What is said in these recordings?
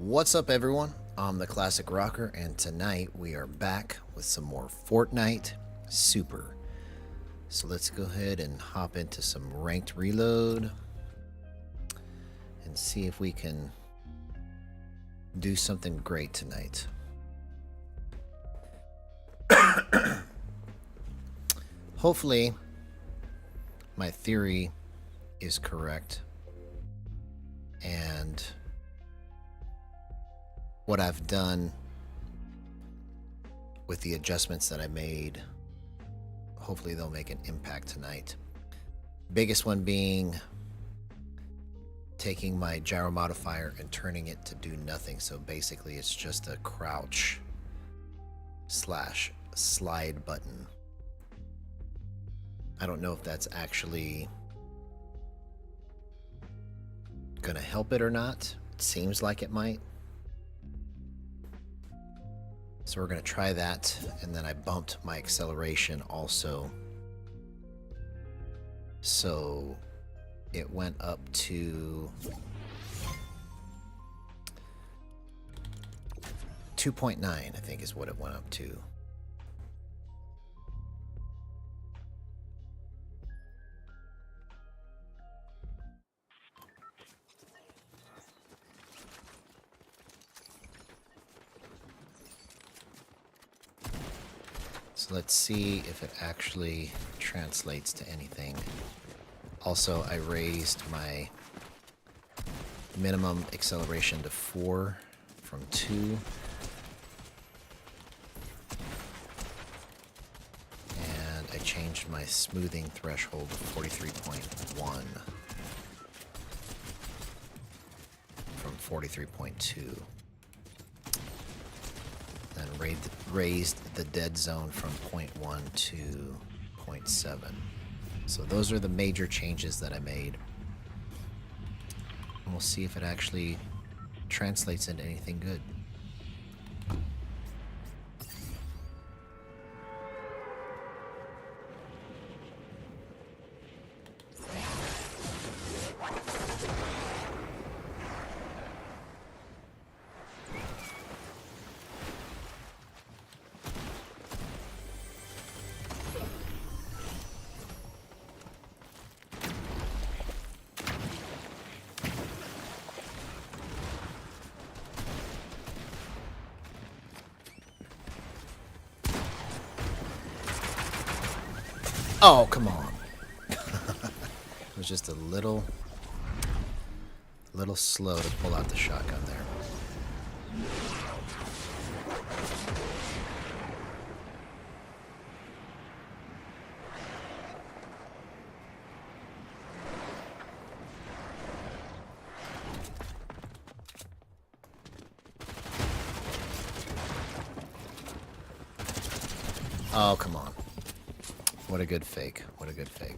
What's up, everyone? I'm the Classic Rocker, and tonight we are back with some more Fortnite Super. So let's go ahead and hop into some ranked reload and see if we can do something great tonight. Hopefully, my theory is correct, and what I've done with the adjustments that I made, hopefully they'll make an impact tonight. Biggest one being taking my gyro modifier and turning it to do nothing. So basically it's just a crouch / slide button. I don't know if that's actually gonna help it or not. It seems like it might. So we're going to try that, and then I bumped my acceleration also. So it went up to 2.9, I think is what it went up to. So let's see if it actually translates to anything. Also, I raised my minimum acceleration to 4 from 2. And I changed my smoothing threshold to 43.1 from 43.2. Then raised the dead zone from 0.1 to 0.7. So those are the major changes that I made. And we'll see if it actually translates into anything good. Oh, come on. It was just a little slow to pull out the shotgun there. Oh, come on. What a good fake. What a good fake.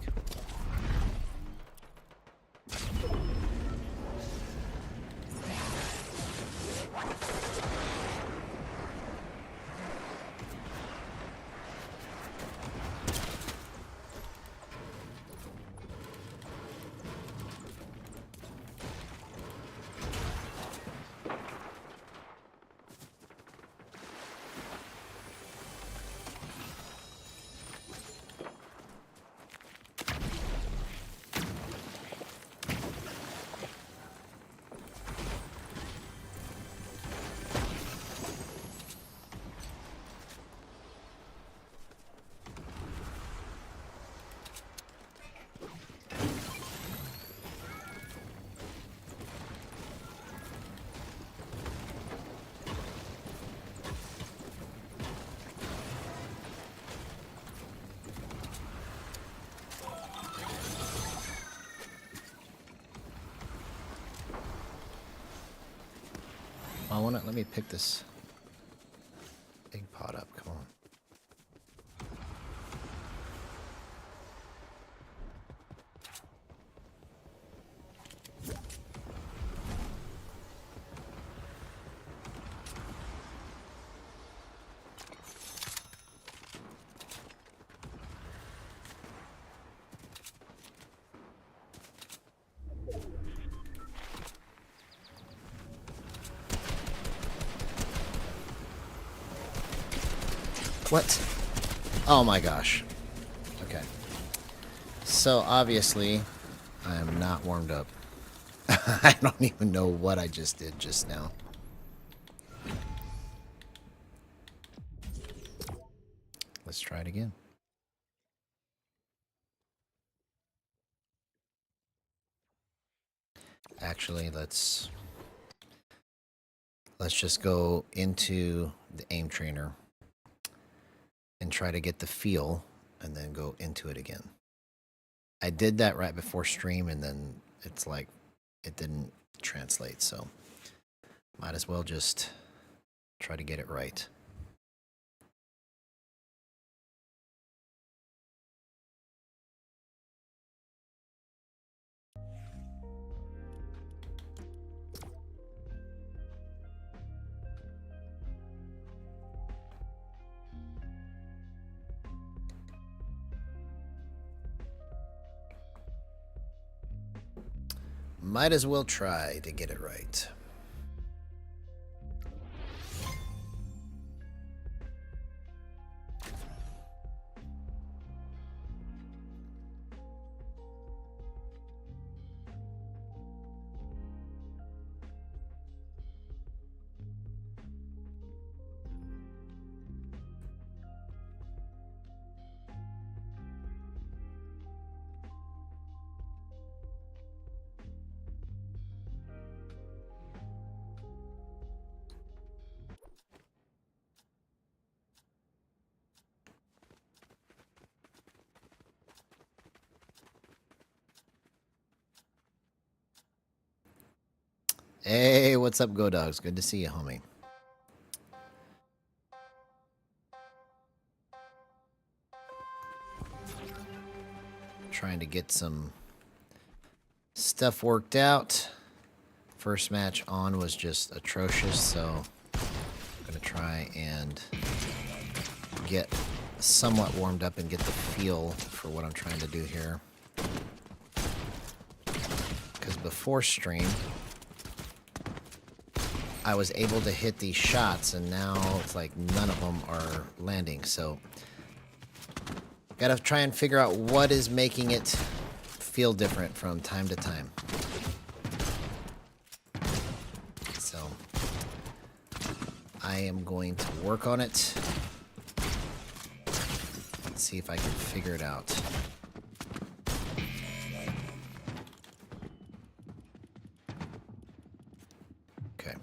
Let me pick this big pot up. Come on. What? Oh my gosh. Okay. So obviously, I am not warmed up. I don't even know what I just did just now. Let's try it again. Actually, let's just go into the aim trainer and try to get the feel and then go into it again. I did that right before stream and then it's like it didn't translate, so might as well just try to get it right. Might as well try to get it right. Hey, what's up, Go Dogs? Good to see you, homie. Trying to get some stuff worked out. First match on was just atrocious, so I'm gonna try and get somewhat warmed up and get the feel for what I'm trying to do here. Because before stream, I was able to hit these shots, and now it's like none of them are landing. So, gotta try and figure out what is making it feel different from time to time. So, I am going to work on it. Let's see if I can figure it out. Okay.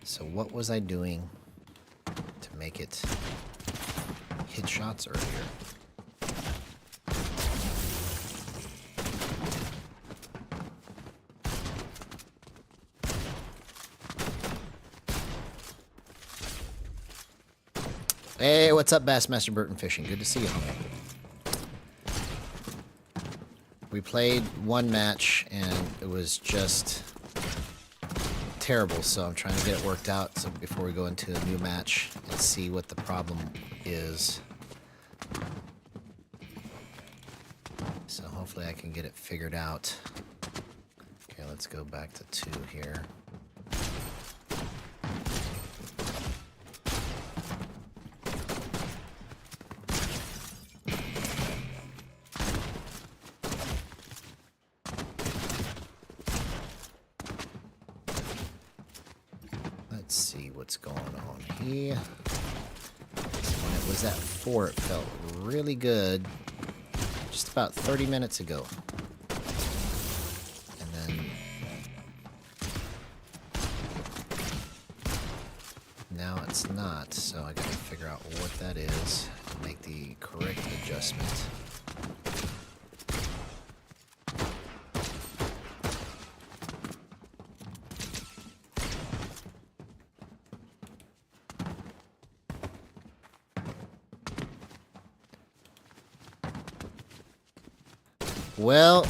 So what was I doing to make it hit shots earlier? Hey, what's up, Bassmaster Burton Fishing? Good to see you, homie. We played one match, and it was just terrible, so I'm trying to get it worked out so before we go into a new match and see what the problem is. So hopefully I can get it figured out. Okay, let's go back to 2 here. Let's see what's going on here. When it was at 4, it felt really good. Just about 30 minutes ago. And then now it's not, so I gotta figure out what that is and make the correct adjustment. Well,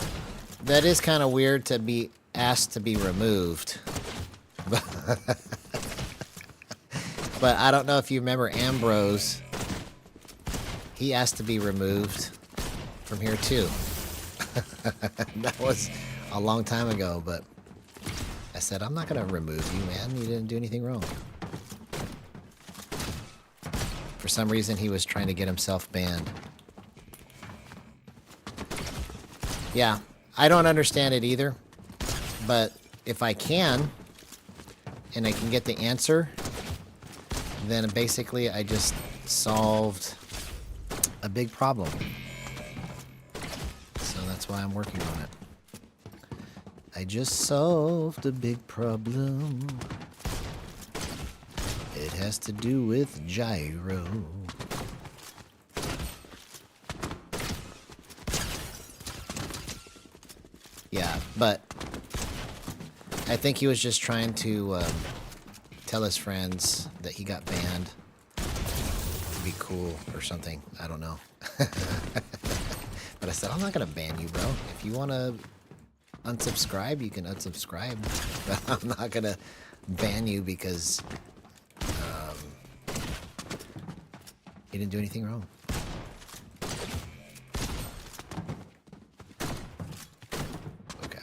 that is kind of weird to be asked to be removed. But I don't know if you remember Ambrose. He asked to be removed from here too. That was a long time ago, but I said, I'm not going to remove you, man. You didn't do anything wrong. For some reason, he was trying to get himself banned. Yeah, I don't understand it either. But if I can, and I can get the answer, then basically I just solved a big problem. So that's why I'm working on it. I just solved a big problem. It has to do with Gyro. Yeah, but I think he was just trying to tell his friends that he got banned. To be cool or something. I don't know. But I said, I'm not going to ban you, bro. If you want to unsubscribe, you can unsubscribe. But I'm not going to ban you because you didn't do anything wrong. Okay.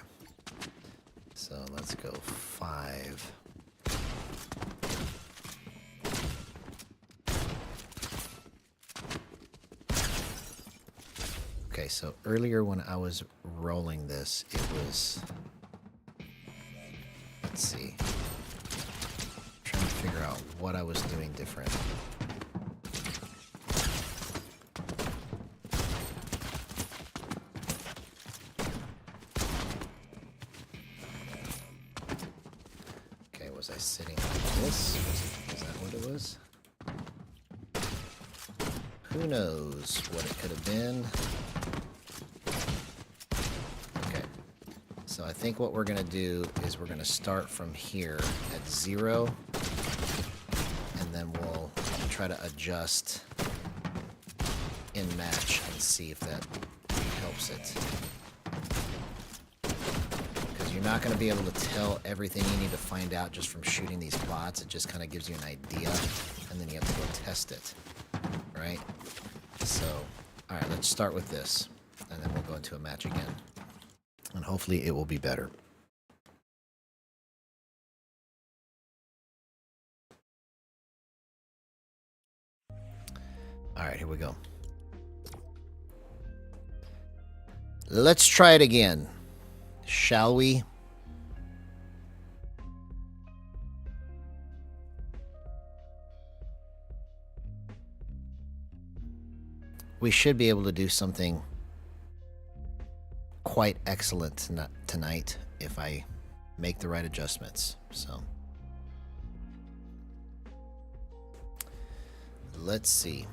So let's go 5. Okay, so earlier when I was rolling this, it was... Let's see. I'm trying to figure out what I was doing different. Okay, was I sitting like this? Is that what it was? Who knows what it could have been? Okay, so I think what we're going to do is we're going to start from here at 0, and then we'll try to adjust in match and see if that helps it. Because you're not going to be able to tell everything you need to find out just from shooting these bots. It just kind of gives you an idea, and then you have to go test it. Right? So, alright, let's start with this, and then we'll go into a match again. And hopefully it will be better. Alright, here we go. Let's try it again. Shall we? We should be able to do something quite excellent tonight if I make the right adjustments. So let's see.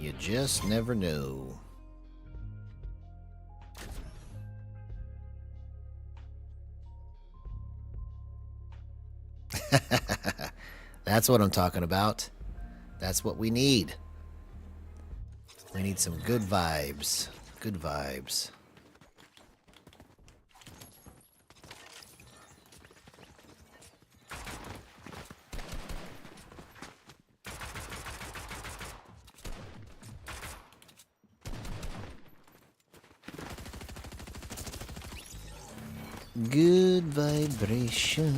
You just never know. That's what I'm talking about. That's what we need. We need some good vibes. Good vibes. Good vibrations.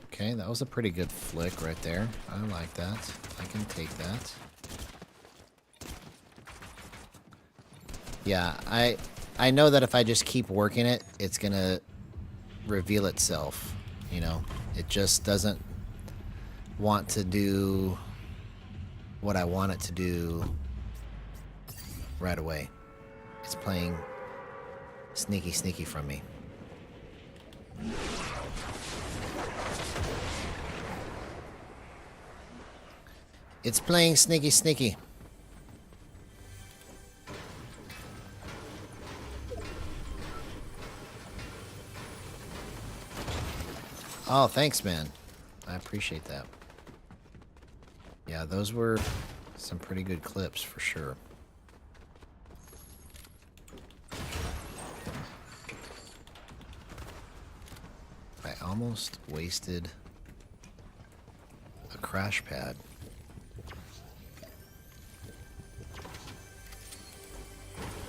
Okay, that was a pretty good flick right there. I like that. I can take that. Yeah, I know that if I just keep working it, it's gonna reveal itself. You know, it just doesn't want to do what I want it to do right away. It's playing sneaky sneaky from me. It's playing sneaky sneaky. Oh, thanks, man. I appreciate that. Yeah, those were some pretty good clips for sure. I almost wasted a crash pad.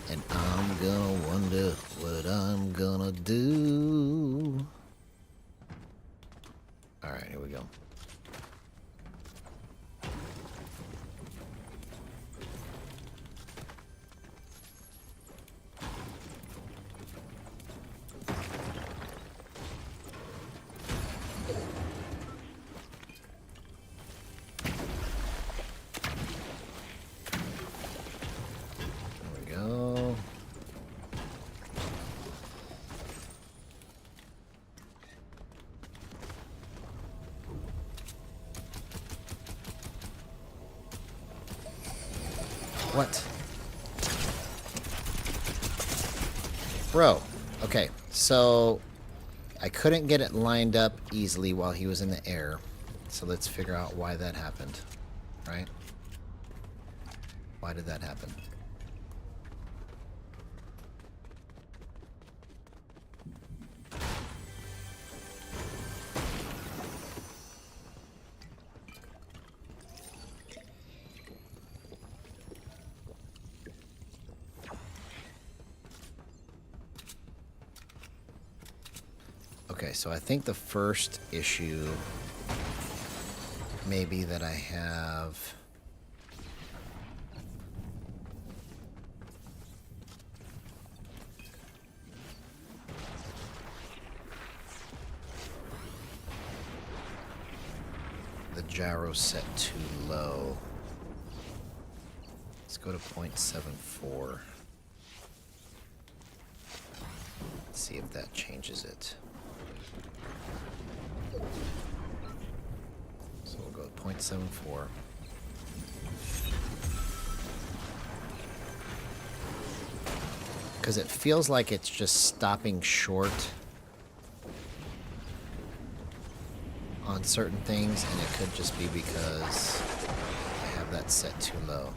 And I'm gonna wonder what I'm gonna do. Alright, here we go. What? Bro, okay, so I couldn't get it lined up easily while he was in the air. So let's figure out why that happened, right? Why did that happen? Okay, so I think the first issue may be that I have the gyro set too low. Let's go to 0.74. See if that changes it. So we'll go with 0.74. Because it feels like it's just stopping short on certain things, and it could just be because I have that set too low.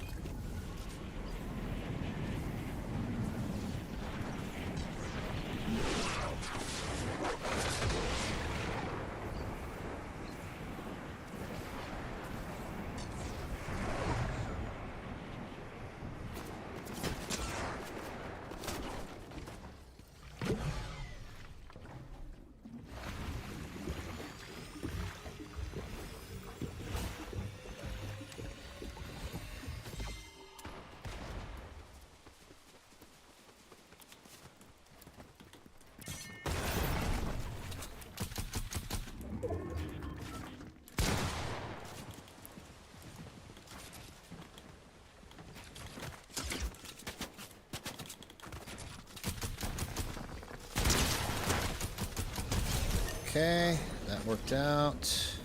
Okay, that worked out.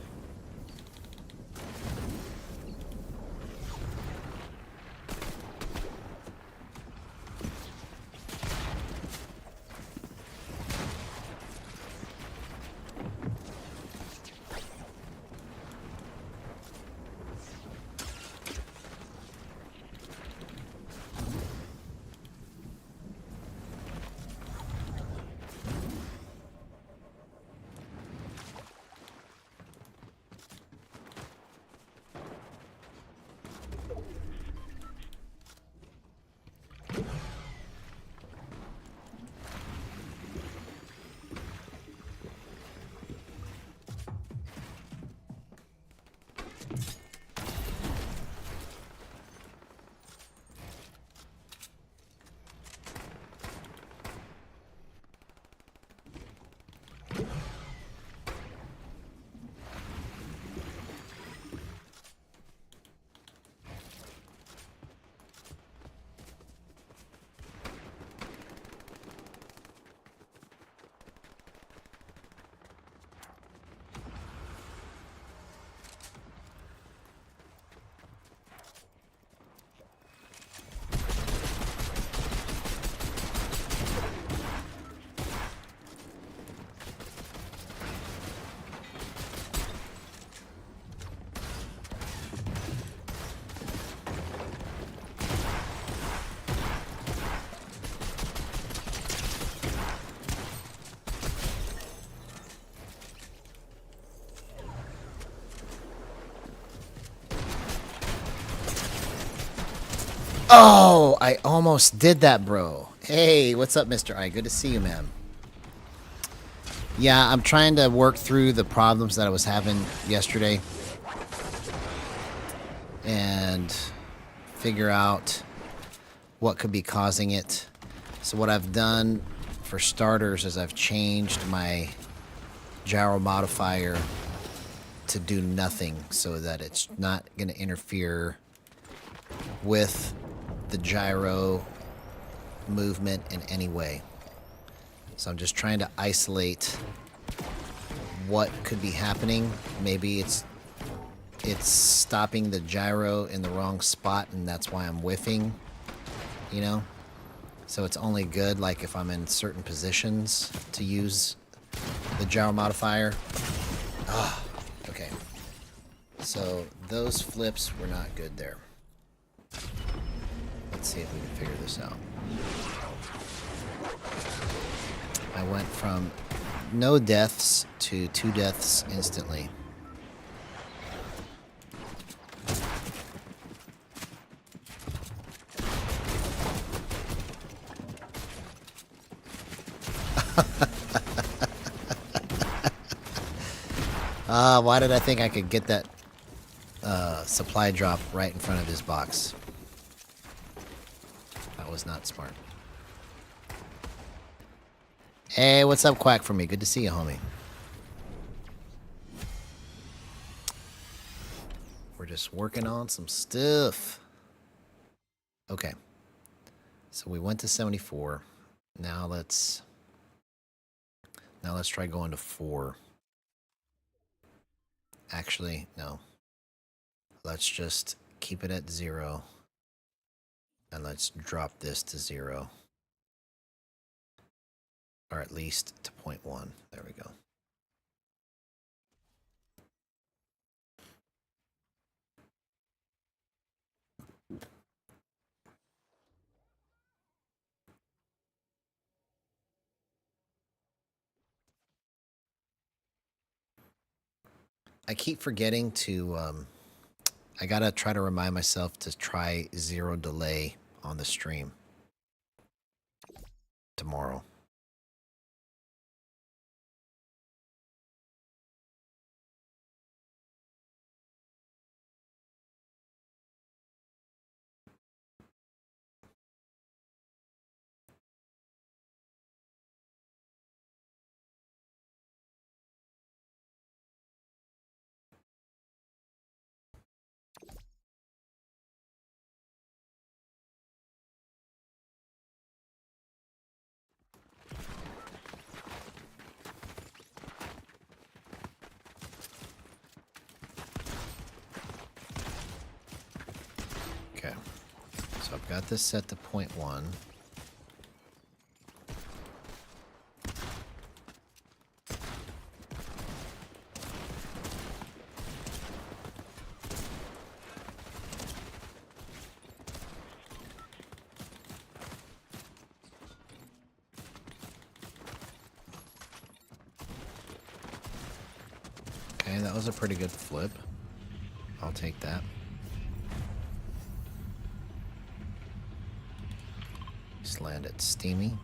Oh, I almost did that, bro. Hey, what's up, Mr. I? Good to see you, man. Yeah, I'm trying to work through the problems that I was having yesterday and figure out what could be causing it. So what I've done for starters is I've changed my gyro modifier to do nothing so that it's not going to interfere with the gyro movement in any way. So I'm just trying to isolate what could be happening. Maybe it's stopping the gyro in the wrong spot, and that's why I'm whiffing, you know? So it's only good like if I'm in certain positions to use the gyro modifier. Ah, okay. So those flips were not good there. Let's see if we can figure this out. I went from no deaths to 2 deaths instantly. Why did I think I could get that supply drop right in front of his box? That was not smart. Hey, what's up, Quack, for me? Good to see you, homie. We're just working on some stuff. Okay. So we went to 74. Now let's try going to 4. Actually, no. Let's just keep it at 0. And let's drop this to 0. Or at least to 0.1. There we go. I keep forgetting to, I gotta try to remind myself to try 0 delay on the stream tomorrow. Okay, so I've got this set to 0.1. Okay, that was a pretty good flip. I'll take that. Just land it steamy.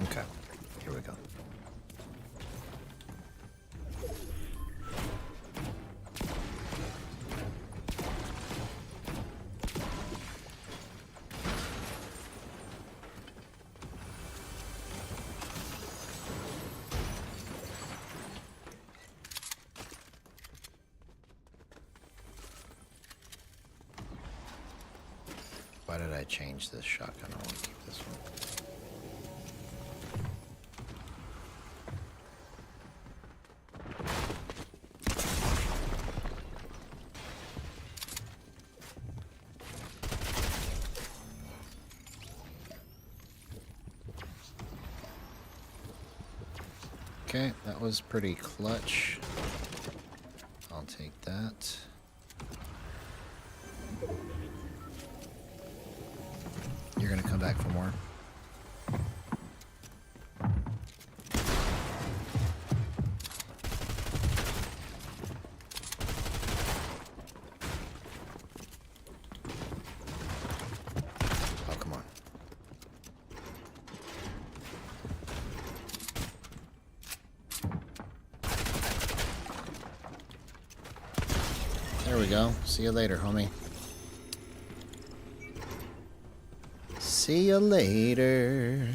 Okay, here we go. Why did I change this shotgun? I want to keep this one. Okay, that was pretty clutch. I'll take that. gonna come back for more. Oh, come on. There we go. See you later, homie. See you later.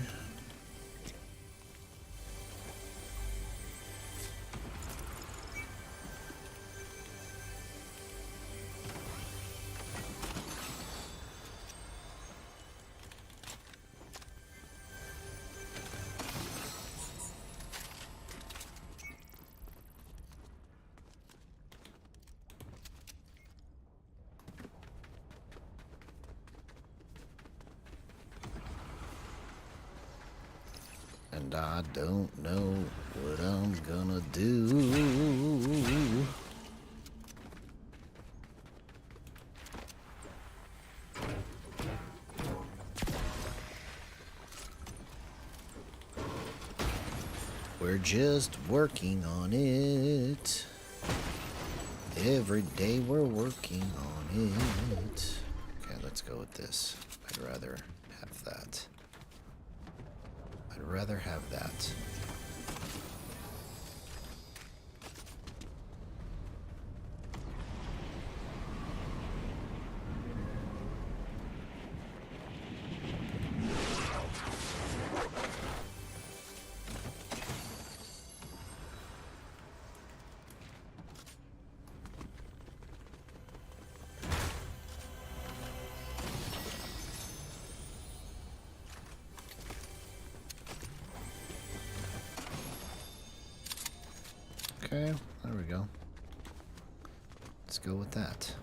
And I don't know what I'm gonna do. We're just working on it. Every day we're working on it. Okay, let's go with this. I'd rather have that. I'd rather have that. Okay, there we go. Let's go with that.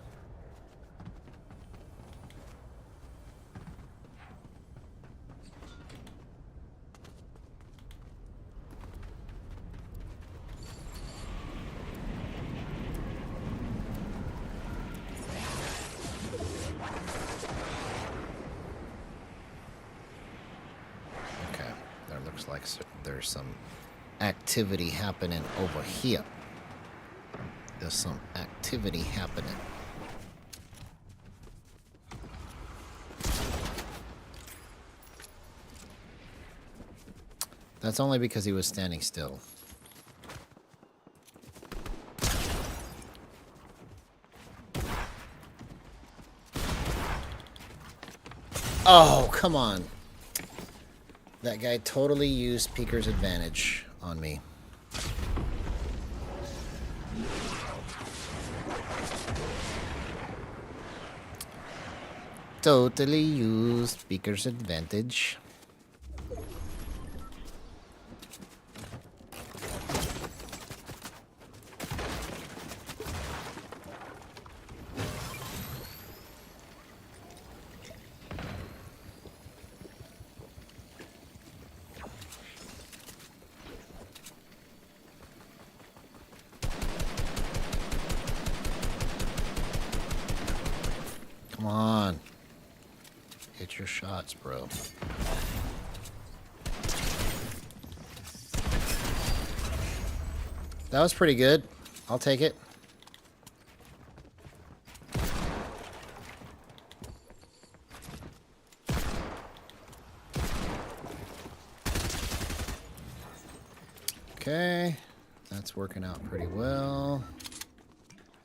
Okay, there looks like there's some activity happening over here. There's some activity happening. That's only because he was standing still. Oh, come on. That guy totally used Peeker's advantage on me. Totally used Peeker's advantage. Come on. Hit your shots, bro. That was pretty good. I'll take it. Okay. That's working out pretty well.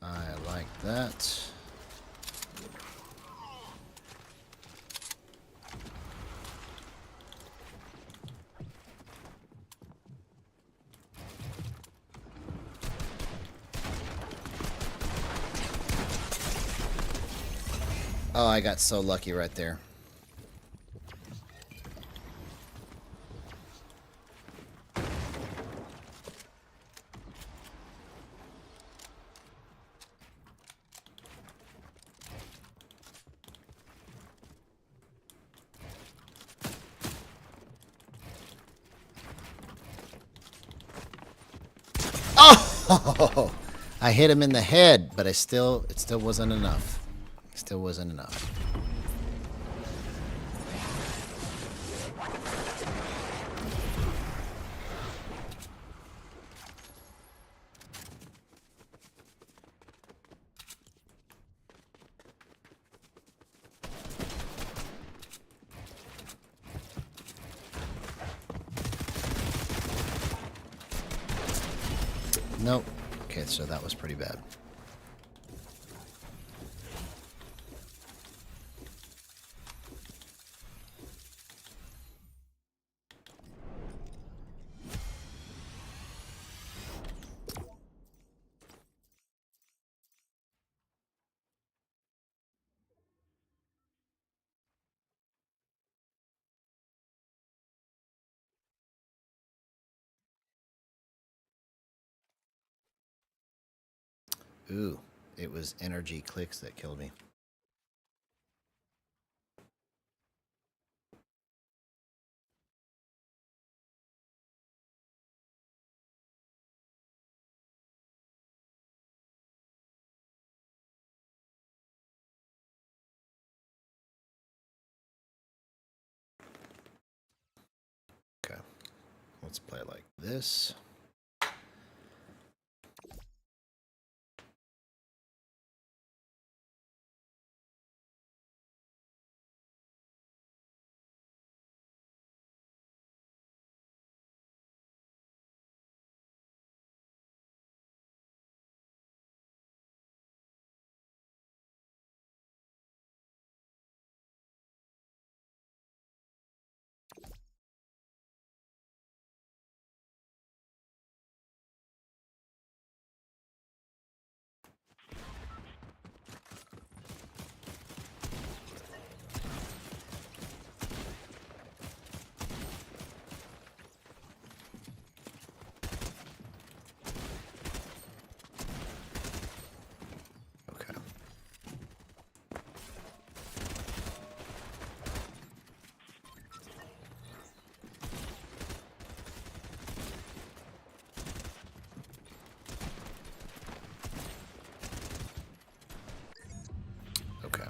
I like that. Oh, I got so lucky right there. Oh! I hit him in the head, but it still wasn't enough. Still wasn't enough. Nope. Okay, so that was pretty bad. Ooh, it was energy clicks that killed me. Okay, let's play like this. Okay. Okay.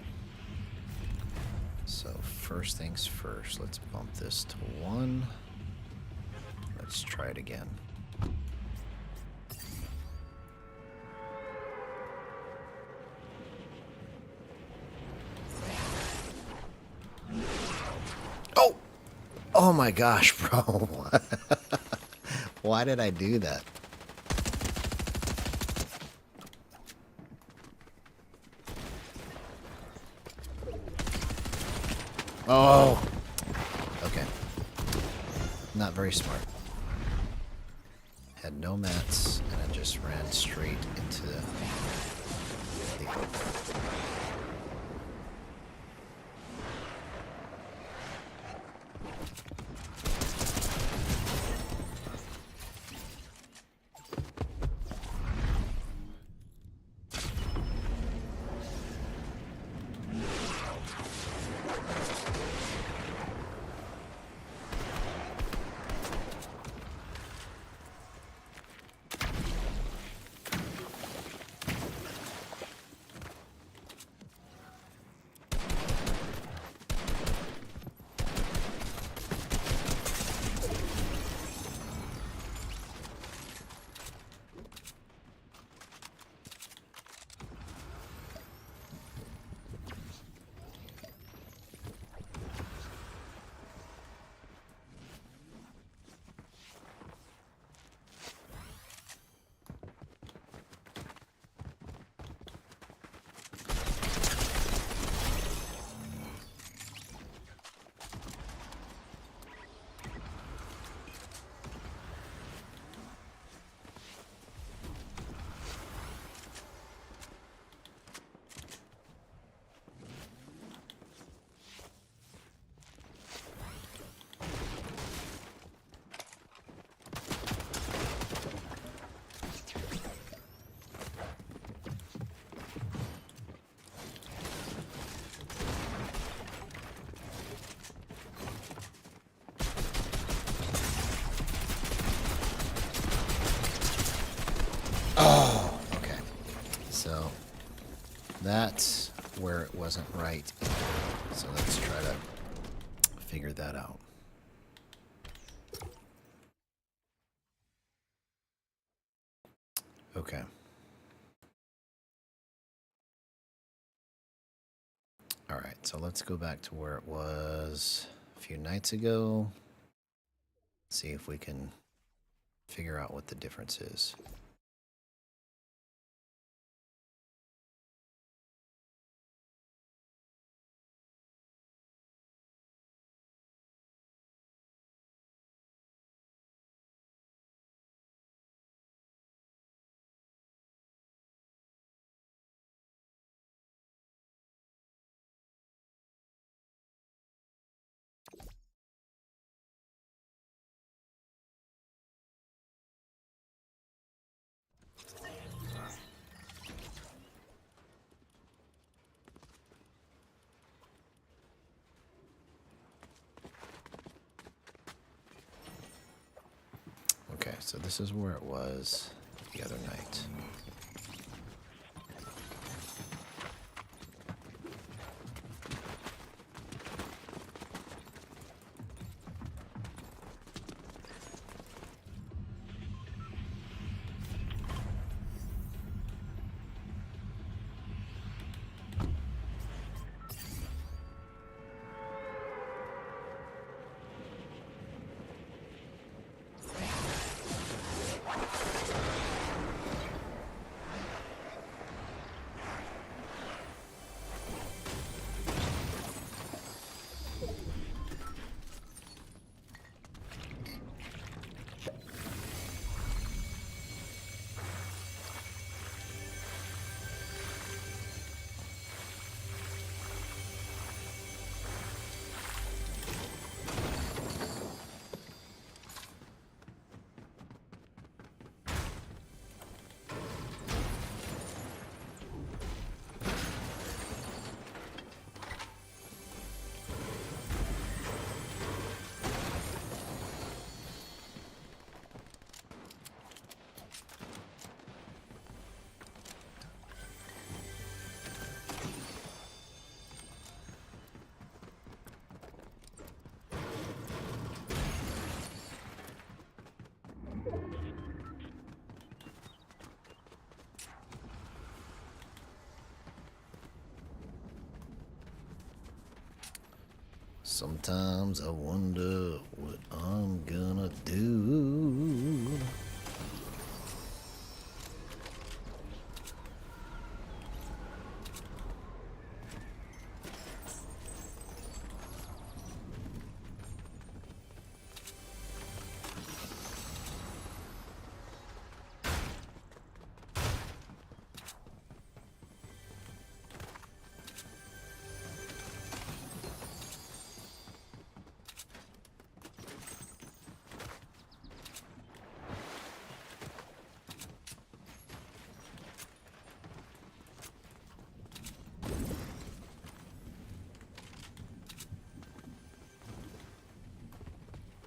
So first things first, let's bump this to 1. Let's try it again. Oh! Oh my gosh, bro. Why did I do that? Oh! Okay. Not very smart. Had no mats, and I just ran straight into the open. Oh, okay. So that's where it wasn't right. So let's try to figure that out. Okay. All right, so let's go back to where it was a few nights ago. See if we can figure out what the difference is. so this is where it was the other night. Sometimes I wonder what I'm gonna do.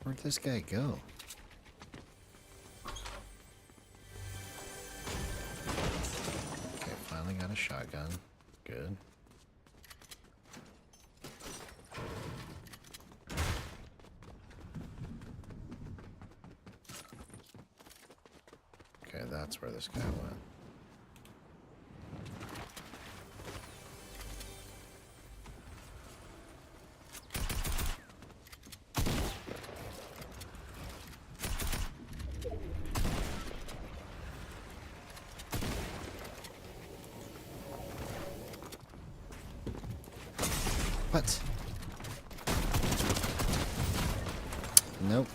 Where'd this guy go? Okay, finally got a shotgun. Good. Okay, that's where this guy went. What? Nope.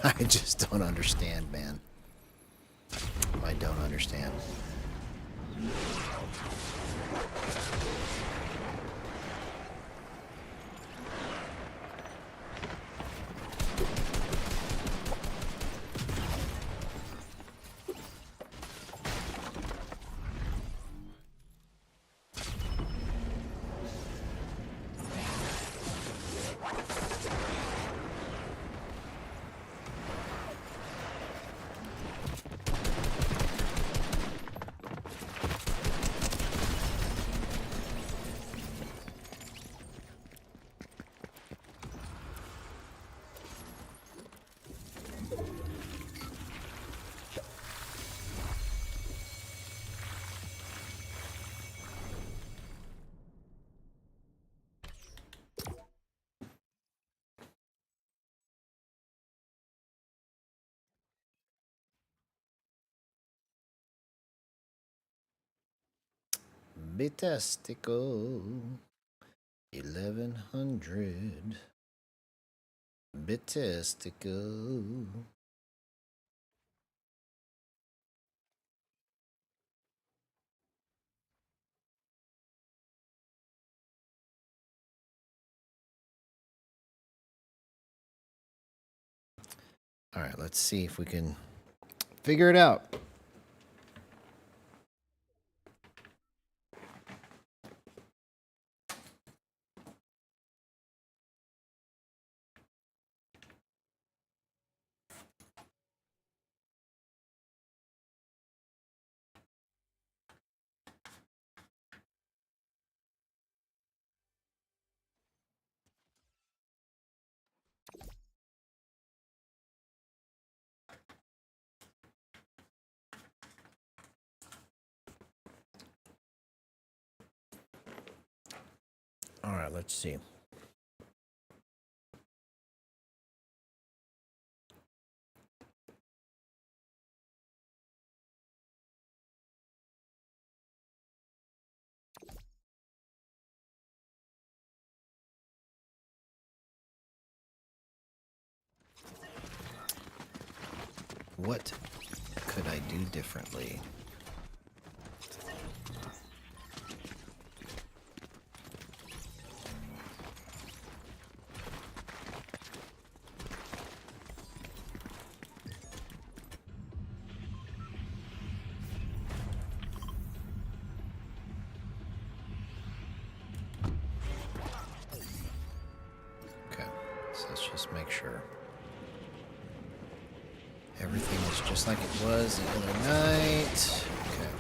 I just don't understand, man. I don't understand. Bitastical 1100 Bitastical. All right, let's see if we can figure it out. All right, let's see. What could I do differently? Okay, so let's just make sure everything is just like it was the other night. Okay.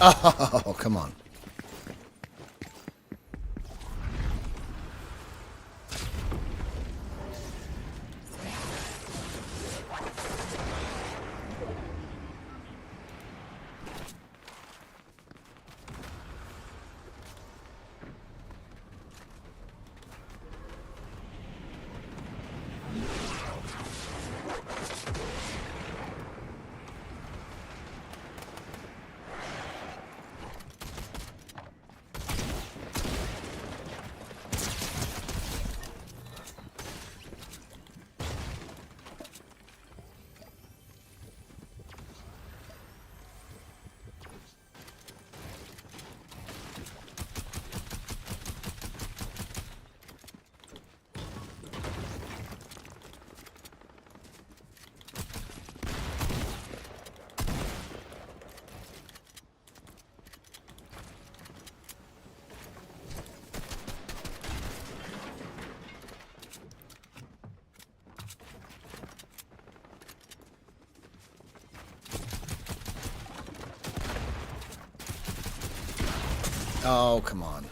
Oh, come on. Oh, come on.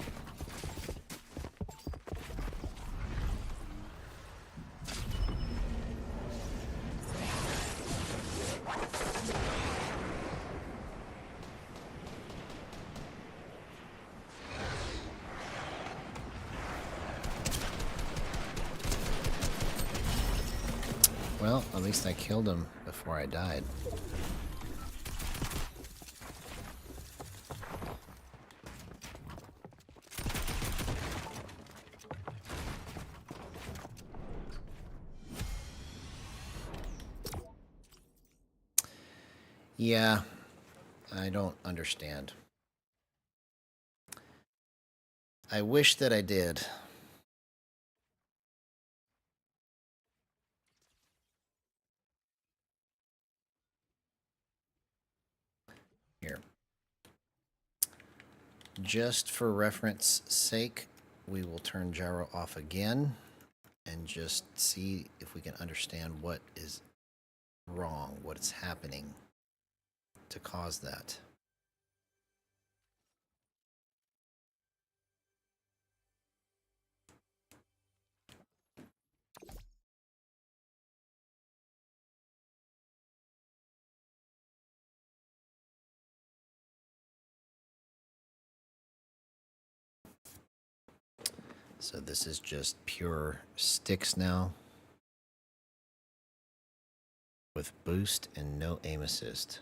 Well, at least I killed him before I died. Yeah, I don't understand. I wish that I did. Here. Just for reference sake, we will turn gyro off again and just see if we can understand what is wrong, what is happening to cause that. So this is just pure sticks now with boost and no aim assist.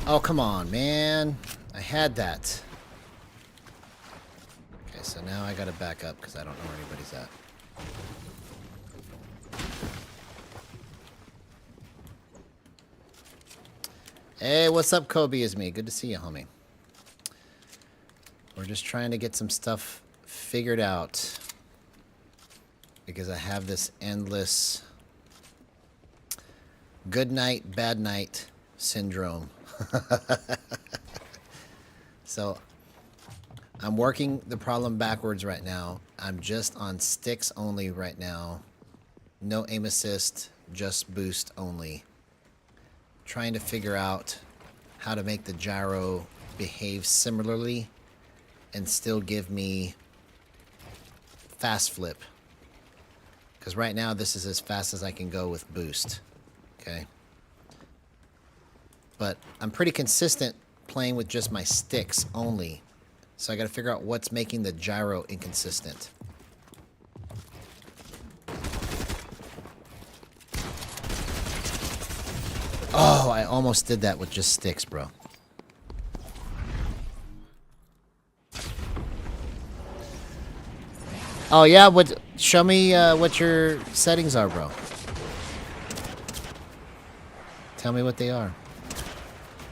Oh, come on, man. I had that. Okay, so now I gotta back up because I don't know where anybody's at. Hey, what's up, Kobe? Is me. Good to see you, homie. We're just trying to get some stuff figured out because I have this endless good night, bad night syndrome. So I'm working the problem backwards right now. I'm just on sticks only right now. No aim assist, just boost only. Trying to figure out how to make the gyro behave similarly and still give me fast flip. Because right now this is as fast as I can go with boost. Okay. But I'm pretty consistent playing with just my sticks only. So I got to figure out what's making the gyro inconsistent. Oh, I almost did that with just sticks, bro. Oh yeah, what? Show me what your settings are, bro. Tell me what they are.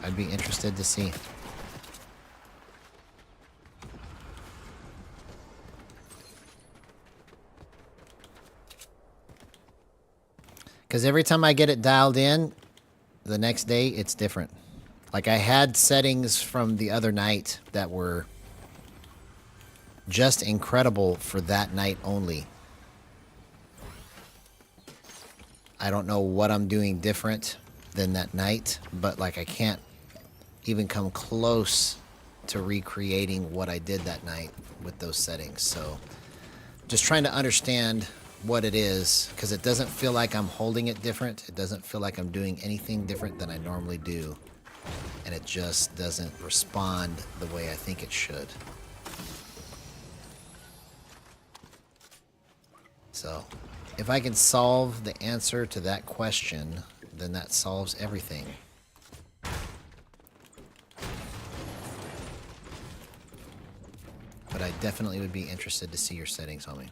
I'd be interested to see. Because every time I get it dialed in, the next day it's different. Like I had settings from the other night that were just incredible for that night only. I don't know what I'm doing different than that night, but like I can't even come close to recreating what I did that night with those settings. So just trying to understand what it is, because it doesn't feel like I'm holding it different. It doesn't feel like I'm doing anything different than I normally do. And it just doesn't respond the way I think it should. So if I can solve the answer to that question, then that solves everything. But I definitely would be interested to see your settings, homie.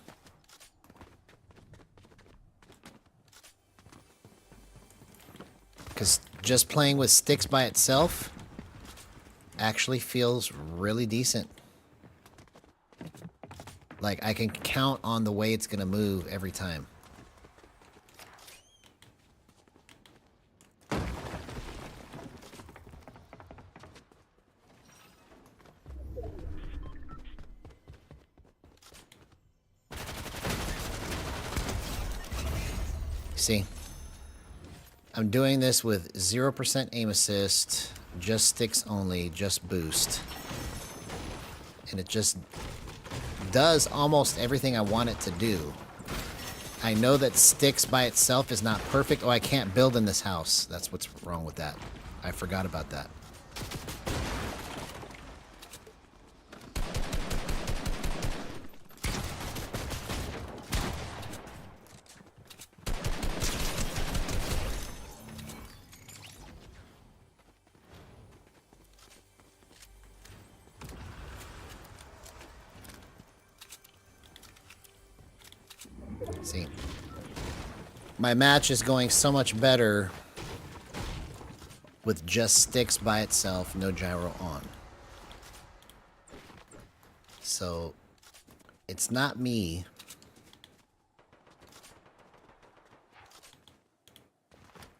Because just playing with sticks by itself actually feels really decent. Like, I can count on the way it's going to move every time. See? I'm doing this with 0% aim assist, just sticks only, just boost. And it just does almost everything I want it to do. I know that sticks by itself is not perfect. Oh, I can't build in this house. That's what's wrong with that. I forgot about that. See, my match is going so much better with just sticks by itself, no gyro on. So it's not me.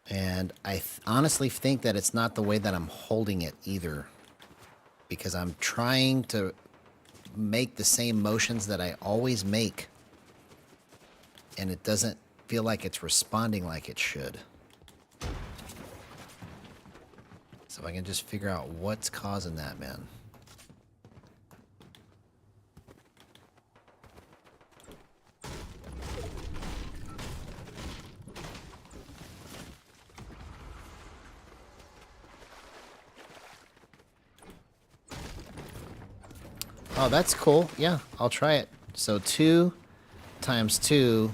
And I honestly think that it's not the way that I'm holding it either, because I'm trying to make the same motions that I always make, and it doesn't feel like it's responding like it should. So if I can just figure out what's causing that, man. Oh, that's cool. Yeah, I'll try it. So 2 times 2,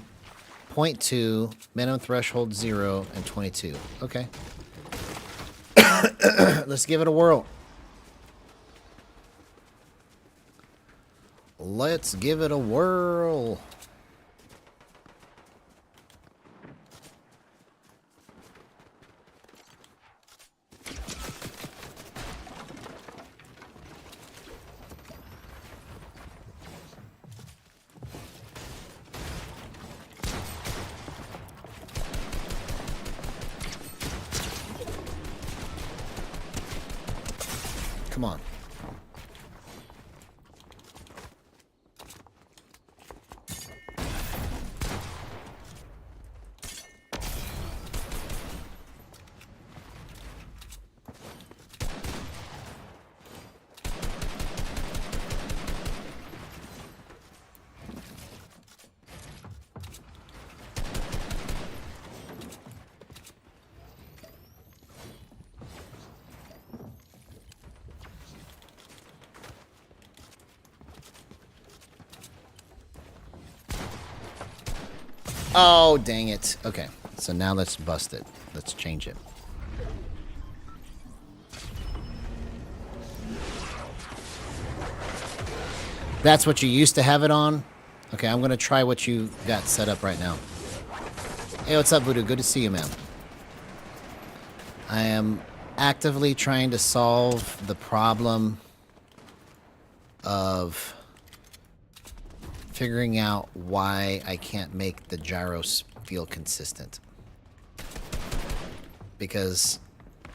0.2, minimum threshold 0, and 22. Okay. Let's give it a whirl. Let's give it a whirl. Come on. Oh, dang it. Okay, so now let's bust it. Let's change it. That's what you used to have it on? Okay, I'm going to try what you got set up right now. Hey, what's up, Voodoo? Good to see you, man. I am actively trying to solve the problem of figuring out why I can't make the gyros feel consistent. Because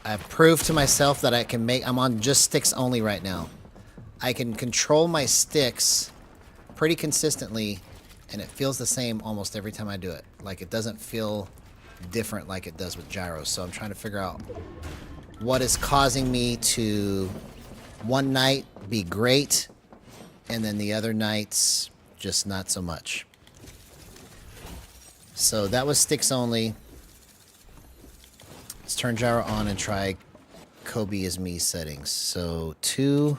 I've proved to myself that I can make... I'm on just sticks only right now. I can control my sticks pretty consistently, and it feels the same almost every time I do it. Like, it doesn't feel different like it does with gyros. So I'm trying to figure out what is causing me to one night be great, and then the other nights just not so much. So that was sticks only. Let's turn gyro on and try Kobe is me settings. So 2,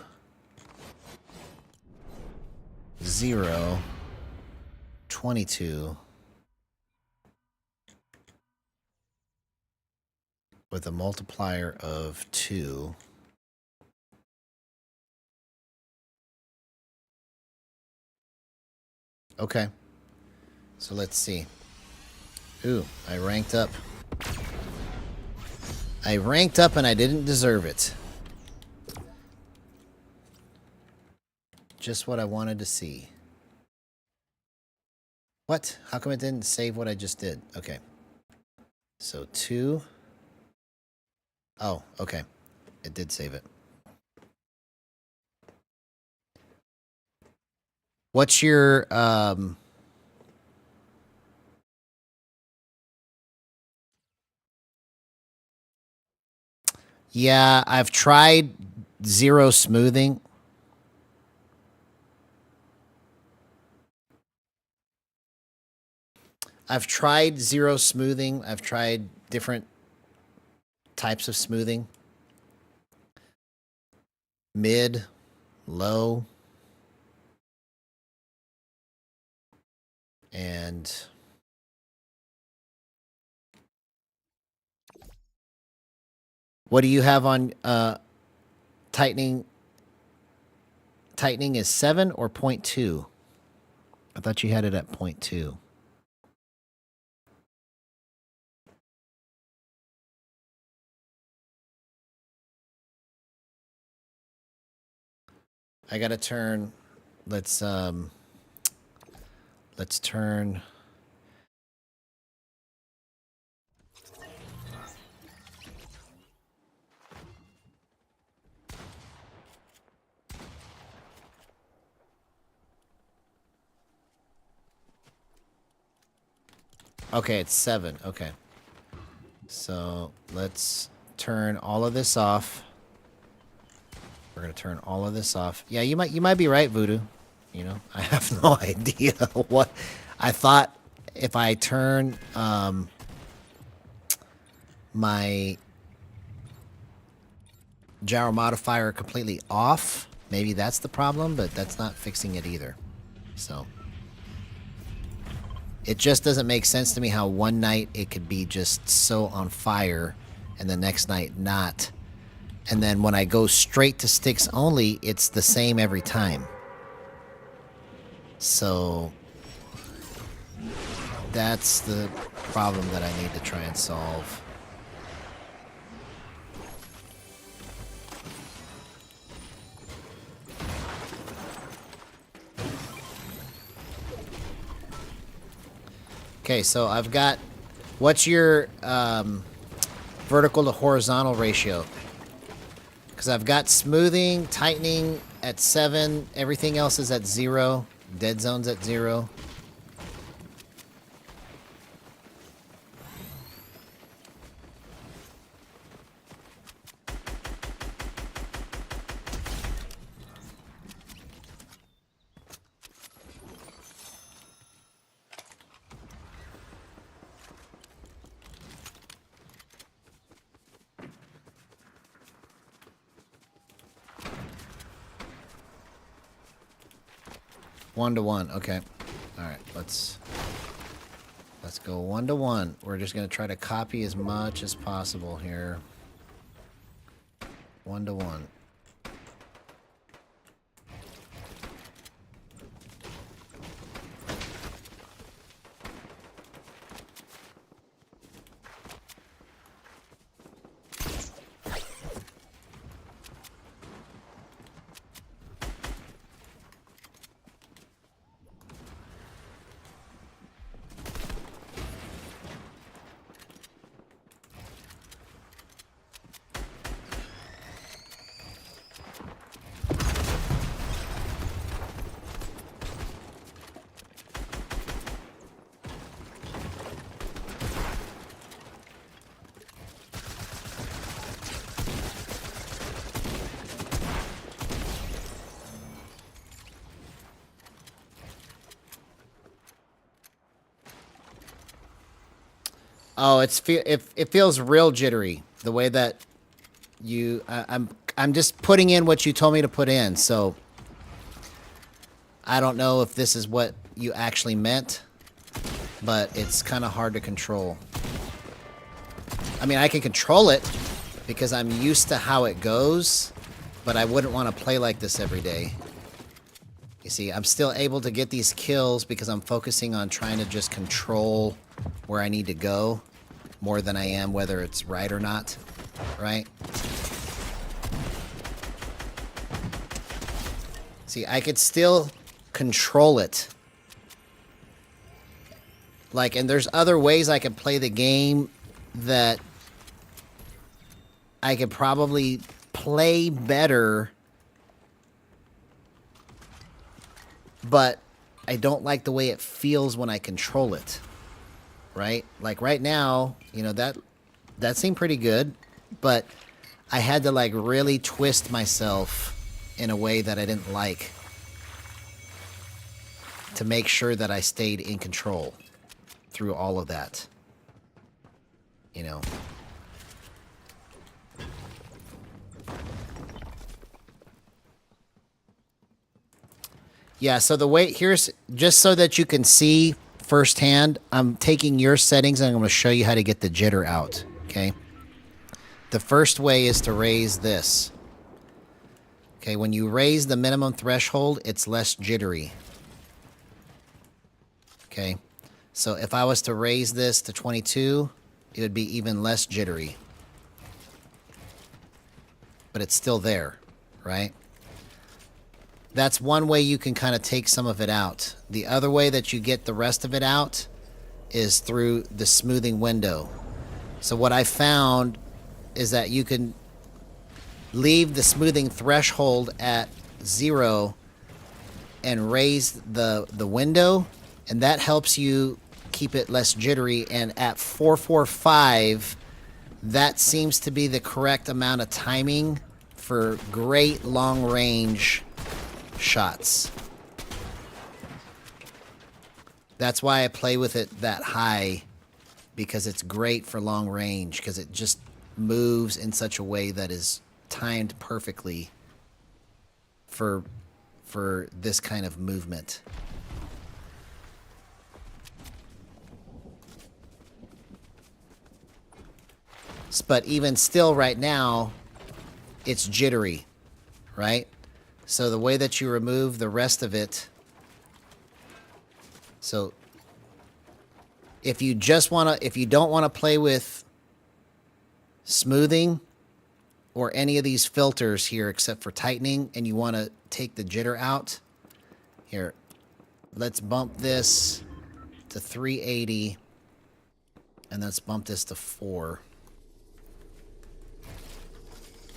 0, 22 with a multiplier of 2. Okay, so let's see. Ooh, I ranked up. I ranked up and I didn't deserve it. Just what I wanted to see. What? How come it didn't save what I just did? Okay. So 2. Oh, okay. It did save it. What's your, yeah, I've tried 0 smoothing. I've tried 0 smoothing. I've tried different types of smoothing. Mid, low. And what do you have on tightening? Tightening is 7 or 0.2? I thought you had it at 0.2. I gotta turn. Let's turn. Okay, it's 7. Okay. So let's turn all of this off. We're gonna turn all of this off. Yeah, you might be right, Voodoo. You know, I have no idea what I thought. If I turn my gyro modifier completely off, maybe that's the problem, but that's not fixing it either. So it just doesn't make sense to me how one night it could be just so on fire, and the next night not. And then when I go straight to sticks only, it's the same every time. So that's the problem that I need to try and solve. Okay, so I've got... What's your vertical to horizontal ratio? Because I've got smoothing, tightening at 7. Everything else is at 0. Dead zone's at 0. One to one. Okay. All right. Let's go 1 to 1. We're just going to try to copy as much as possible here. 1 to 1. Oh, it feels real jittery the way that I'm just putting in what you told me to put in. So I don't know if this is what you actually meant, but it's kind of hard to control. I mean, I can control it because I'm used to how it goes, but I wouldn't want to play like this every day. You see, I'm still able to get these kills because I'm focusing on trying to just control where I need to go more than I am whether it's right or not, right? See, I could still control it. Like, and there's other ways I could play the game that I could probably play better, but I don't like the way it feels when I control it. Right? Like right now, you know, that seemed pretty good, but I had to like really twist myself in a way that I didn't like to make sure that I stayed in control through all of that. You know. Yeah, so the way, here's, just so that you can see firsthand, I'm taking your settings and I'm going to show you how to get the jitter out, okay? The first way is to raise this. Okay, when you raise the minimum threshold, it's less jittery. Okay, so if I was to raise this to 22, it would be even less jittery. But it's still there, right? That's one way you can kind of take some of it out. The other way that you get the rest of it out is through the smoothing window. So what I found is that you can leave the smoothing threshold at 0 and raise the window, and that helps you keep it less jittery. And at 445, that seems to be the correct amount of timing for great long range shots. That's why I play with it that high, because it's great for long range, because it just moves in such a way that is timed perfectly for this kind of movement. But even still right now, it's jittery, right? So the way that you remove the rest of it, so if you don't want to play with smoothing or any of these filters here except for tightening, and you want to take the jitter out, here, let's bump this to 380, and let's bump this to 4.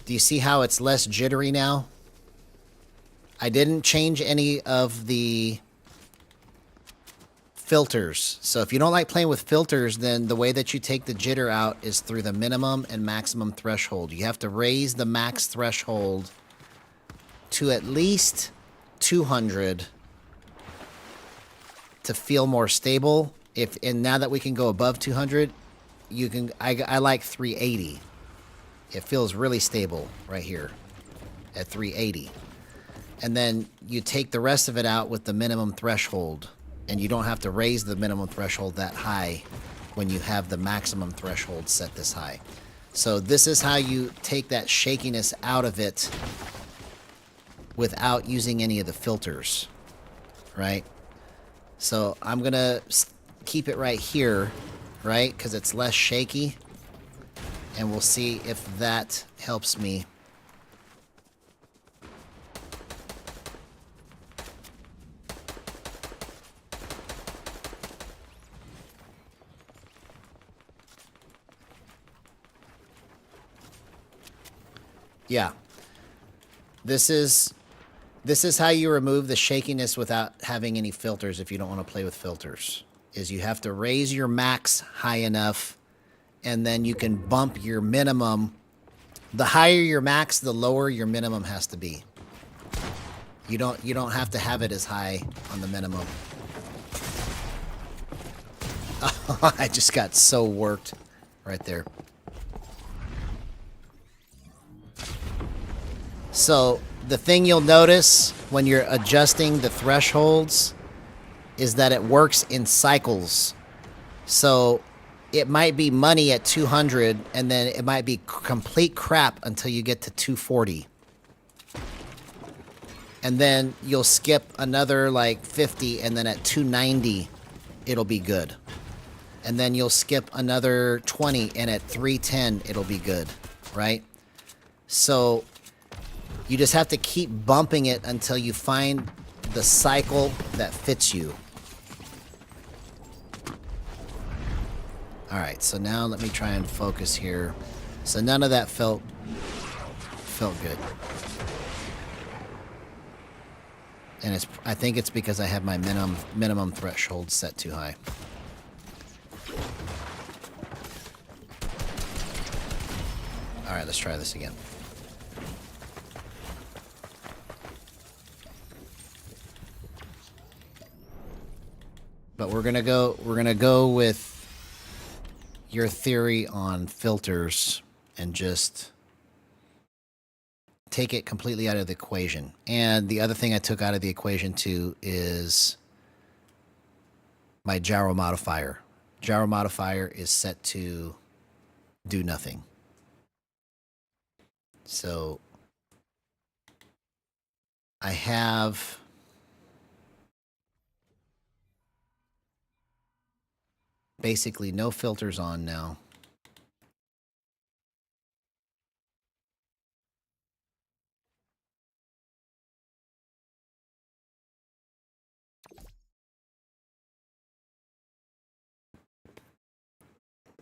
Do you see how it's less jittery now? I didn't change any of the filters. So if you don't like playing with filters, then the way that you take the jitter out is through the minimum and maximum threshold. You have to raise the max threshold to at least 200 to feel more stable. And now that we can go above 200, I like 380. It feels really stable right here at 380. And then you take the rest of it out with the minimum threshold, and you don't have to raise the minimum threshold that high when you have the maximum threshold set this high. So this is how you take that shakiness out of it without using any of the filters, right? So I'm going to keep it right here, right? Because it's less shaky. And we'll see if that helps me. Yeah. This is how you remove the shakiness without having any filters if you don't want to play with filters. Is you have to raise your max high enough, and then you can bump your minimum. The higher your max, the lower your minimum has to be. You don't have to have it as high on the minimum. Oh, I just got so worked right there. So the thing you'll notice when you're adjusting the thresholds is that it works in cycles. So it might be money at 200, and then it might be complete crap until you get to 240. And then you'll skip another like 50, and then at 290, it'll be good. And then you'll skip another 20, and at 310, it'll be good, right? So you just have to keep bumping it until you find the cycle that fits you. All right, so now let me try and focus here. So none of that felt good. And I think it's because I have my minimum threshold set too high. All right, let's try this again. But we're gonna go with your theory on filters and just take it completely out of the equation. And the other thing I took out of the equation too is my gyro modifier. Gyro modifier is set to do nothing. So I have basically no filters on now.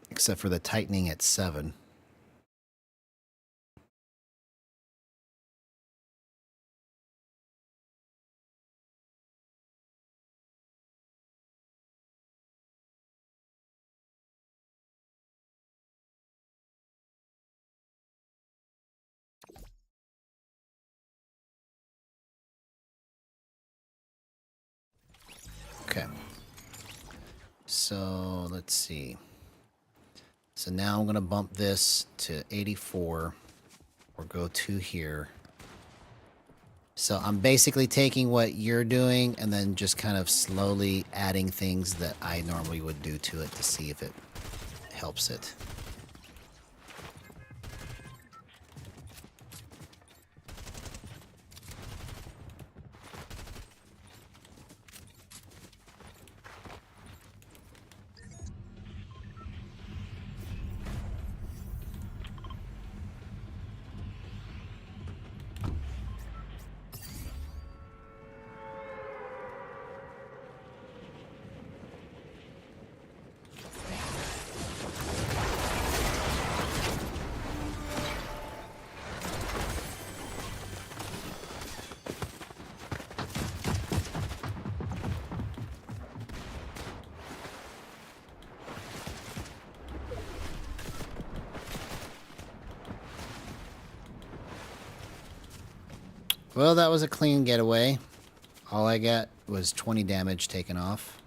Except for the tightening at 7. Okay. So let's see. So now I'm going to bump this to 84 or go to here. So I'm basically taking what you're doing and then just kind of slowly adding things that I normally would do to it to see if it helps it. Well, that was a clean getaway. All I got was 20 damage taken off.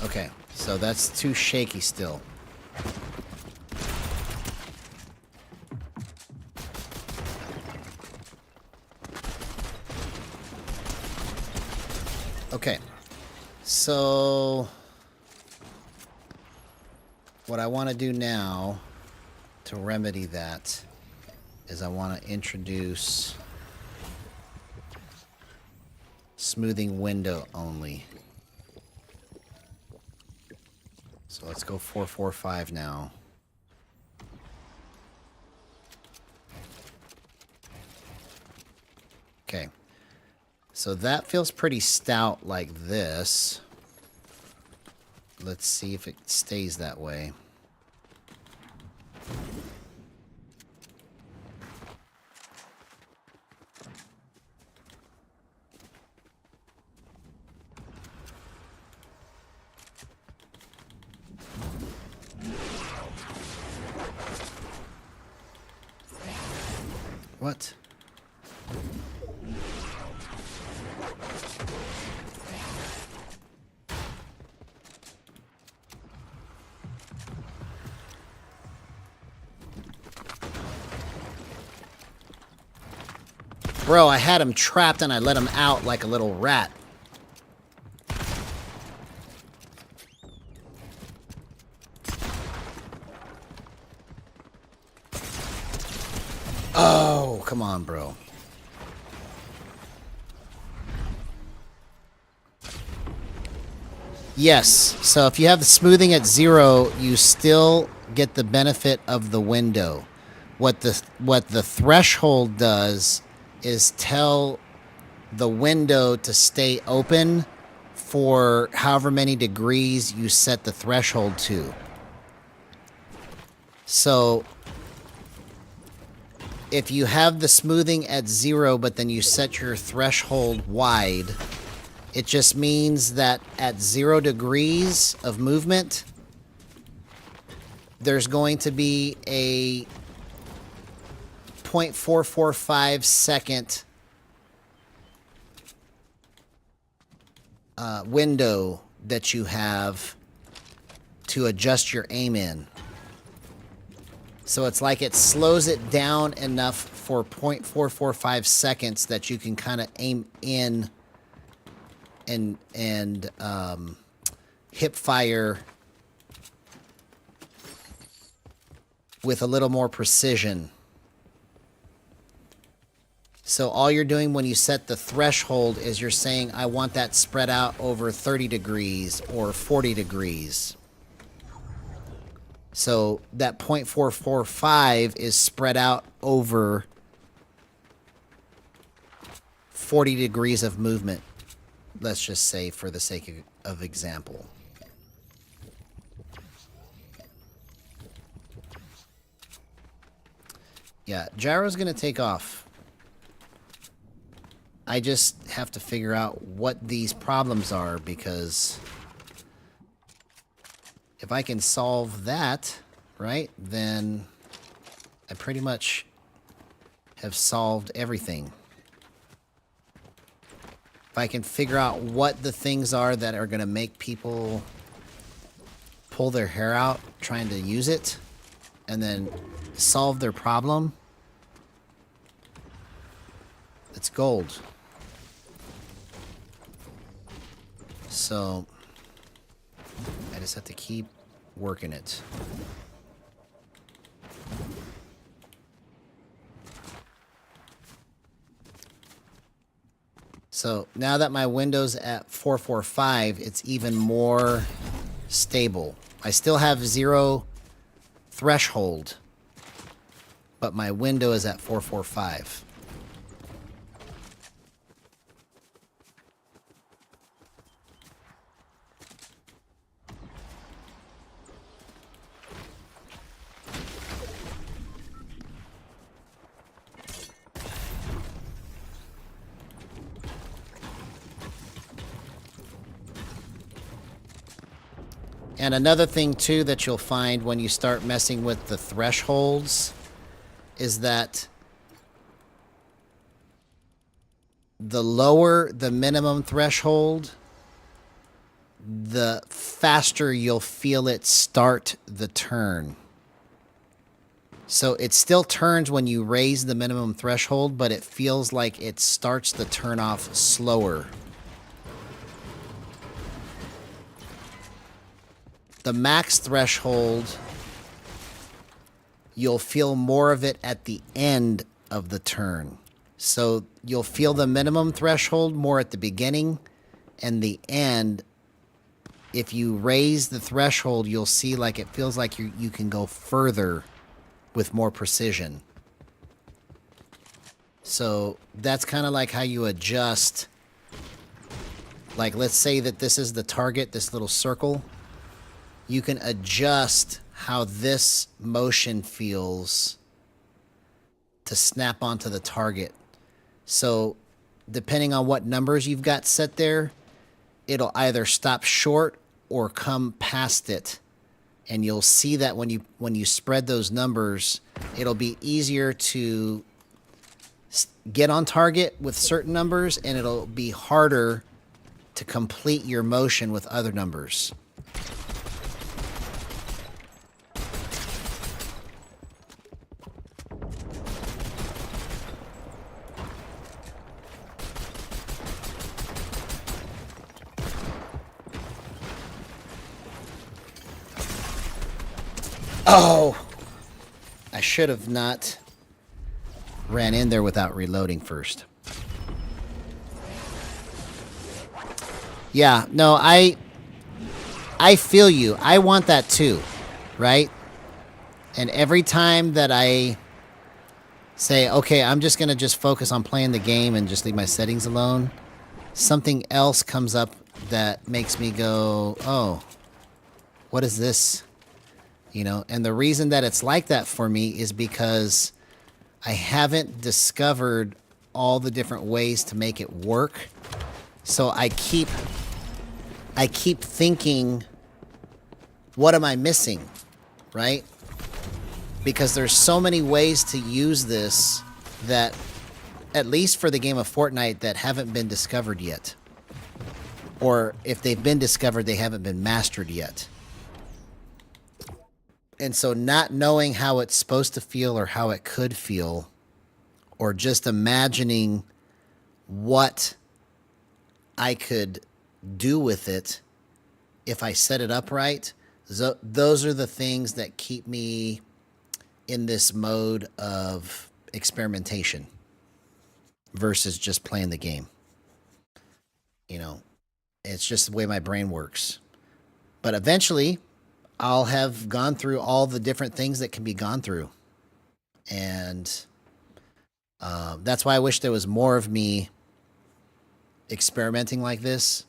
Okay, so that's too shaky still. Okay, so what I want to do now to remedy that is I want to introduce smoothing window only. So let's go 445 now. Okay. So that feels pretty stout like this. Let's see if it stays that way. What? Bro, I had him trapped and I let him out like a little rat. Oh, come on, bro. Yes, so if you have the smoothing at 0, you still get the benefit of the window. What the threshold does is tell the window to stay open for however many degrees you set the threshold to. So if you have the smoothing at 0, but then you set your threshold wide, it just means that at 0 degrees of movement, there's going to be a 0.445 second window that you have to adjust your aim in. So it's like it slows it down enough for 0.445 seconds that you can kind of aim in and hip fire with a little more precision. So all you're doing when you set the threshold is you're saying, I want that spread out over 30 degrees or 40 degrees. So that 0.445 is spread out over 40 degrees of movement. Let's just say for the sake of example. Yeah, Gyro's going to take off. I just have to figure out what these problems are, because if I can solve that, right, then I pretty much have solved everything. If I can figure out what the things are that are going to make people pull their hair out trying to use it, and then solve their problem, it's gold. So I just have to keep working it. So now that my window's at 445, it's even more stable. I still have 0 threshold, but my window is at 445. And another thing, too, that you'll find when you start messing with the thresholds is that the lower the minimum threshold, the faster you'll feel it start the turn. So it still turns when you raise the minimum threshold, but it feels like it starts the turn off slower. The max threshold, you'll feel more of it at the end of the turn. So you'll feel the minimum threshold more at the beginning, and the end, if you raise the threshold, you'll see like it feels like you can go further with more precision. So that's kind of like how you adjust. Like, let's say that this is the target, this little circle. You can adjust how this motion feels to snap onto the target. So depending on what numbers you've got set there, it'll either stop short or come past it. And you'll see that when you spread those numbers, it'll be easier to get on target with certain numbers, and it'll be harder to complete your motion with other numbers. Oh! I should have not ran in there without reloading first. Yeah, no, I feel you. I want that too, right? And every time that I say, okay, I'm just going to just focus on playing the game and just leave my settings alone, something else comes up that makes me go, oh, what is this? You know, and the reason that it's like that for me is because I haven't discovered all the different ways to make it work. So I keep thinking, what am I missing? Right? Because there's so many ways to use this that, at least for the game of Fortnite, that haven't been discovered yet. Or if they've been discovered, they haven't been mastered yet. And so not knowing how it's supposed to feel or how it could feel, or just imagining what I could do with it if I set it up right, those are the things that keep me in this mode of experimentation versus just playing the game. You know, it's just the way my brain works. But eventually, I'll have gone through all the different things that can be gone through. And that's why I wish there was more of me experimenting like this.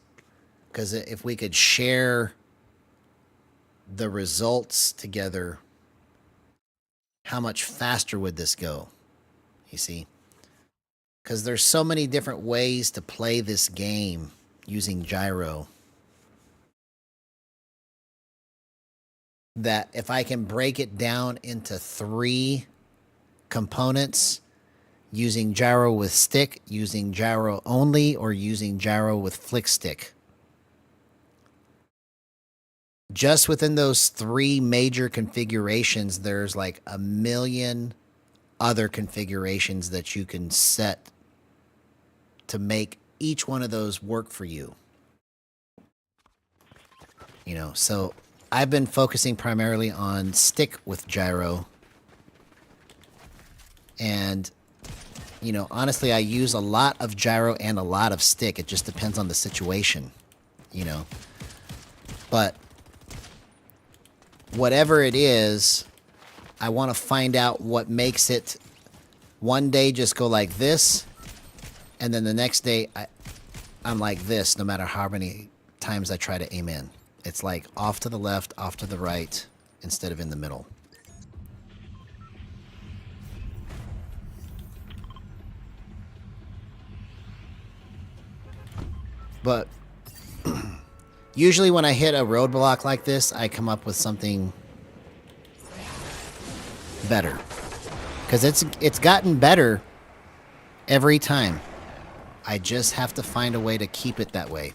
Because if we could share the results together, how much faster would this go? You see? Because there's so many different ways to play this game using gyro, that if I can break it down into 3 components, using gyro with stick, using gyro only, or using gyro with flick stick. Just within those 3 major configurations, there's like a million other configurations that you can set to make each one of those work for you. You know, so I've been focusing primarily on stick with gyro. And, you know, honestly, I use a lot of gyro and a lot of stick. It just depends on the situation, you know. But whatever it is, I want to find out what makes it one day just go like this, and then the next day I'm like this no matter how many times I try to aim in. It's like off to the left, off to the right, instead of in the middle. But usually when I hit a roadblock like this, I come up with something better. Because it's gotten better every time. I just have to find a way to keep it that way.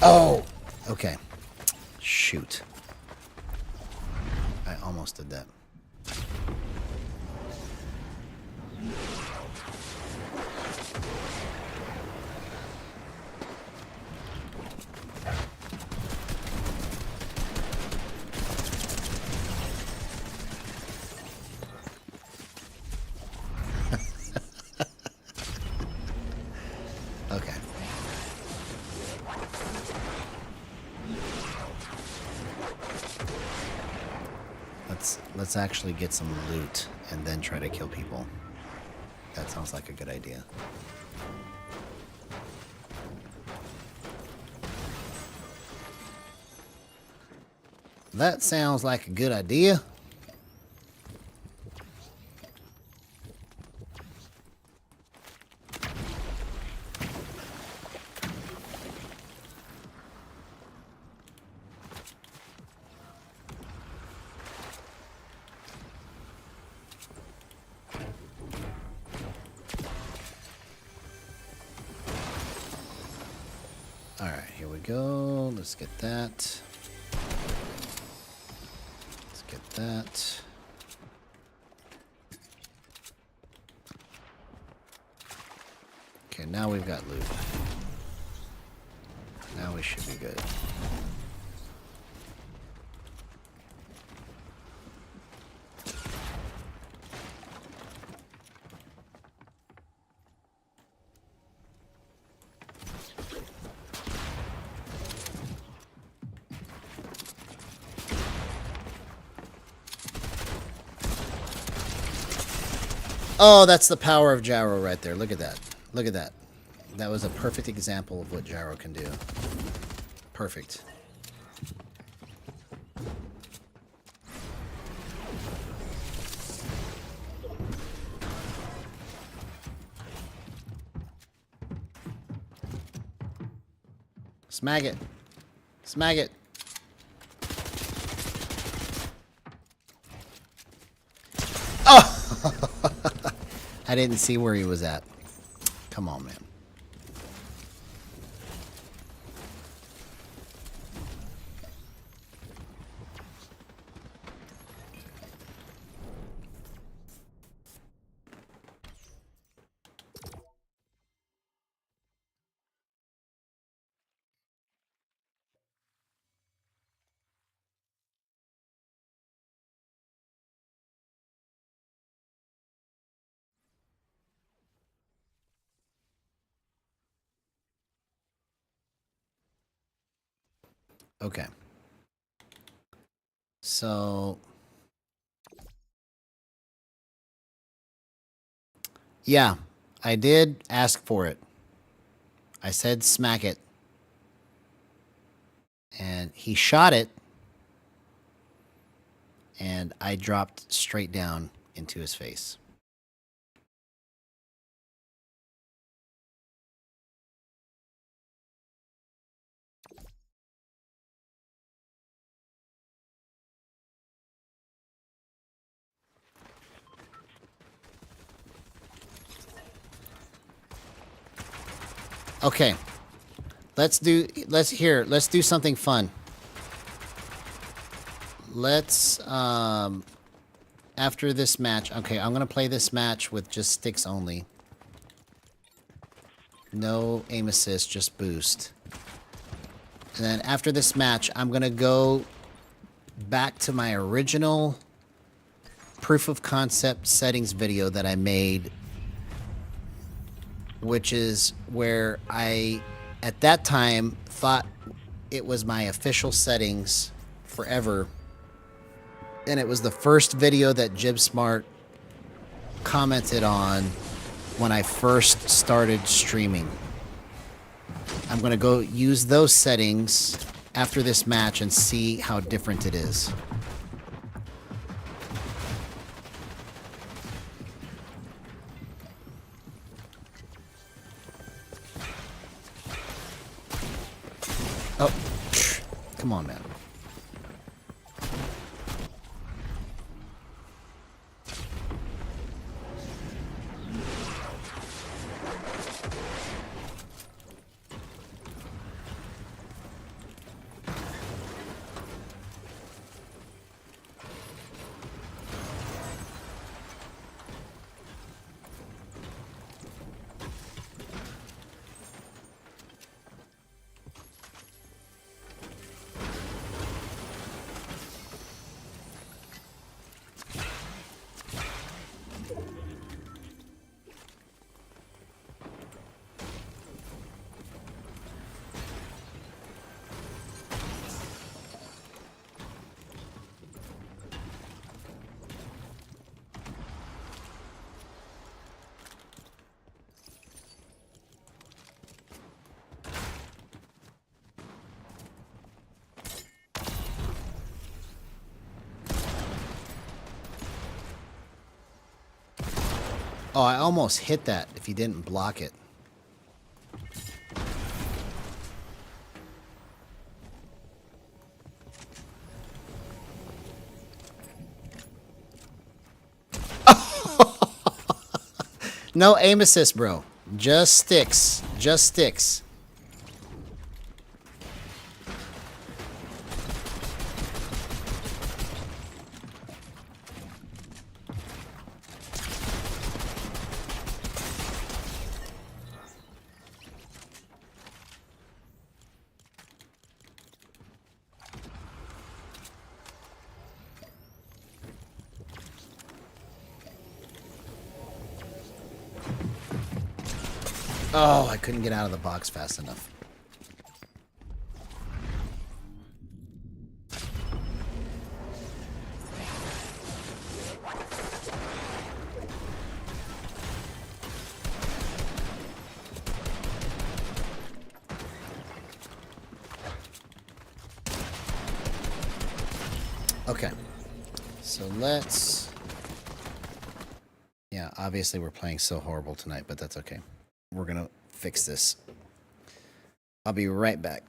Oh! Okay. Shoot. I almost did that. Okay. Let's actually get some loot and then try to kill people. That sounds like a good idea. That sounds like a good idea. All right, here we go. Let's get that. Let's get that. Okay, now we've got loot. Now we should be good. Oh, that's the power of gyro right there. Look at that. Look at that. That was a perfect example of what gyro can do. Perfect. Smag it. Smag it. Oh! I didn't see where he was at. Come on, man. Okay. So, yeah, I did ask for it. I said smack it. And he shot it. And I dropped straight down into his face. Okay. Let's do something fun. Let's after this match. Okay, I'm gonna play this match with just sticks only. No aim assist, just boost. And then after this match, I'm gonna go back to my original proof of concept settings video that I made, which is where I, at that time, thought it was my official settings forever. And it was the first video that JibSmart commented on when I first started streaming. I'm going to go use those settings after this match and see how different it is. Oh, come on, man. Oh, I almost hit that if he didn't block it. No aim assist, bro. Just sticks. Just sticks. Oh, I couldn't get out of the box fast enough. Okay. So let's... Yeah, obviously we're playing so horrible tonight, but that's okay. We're gonna fix this. I'll be right back.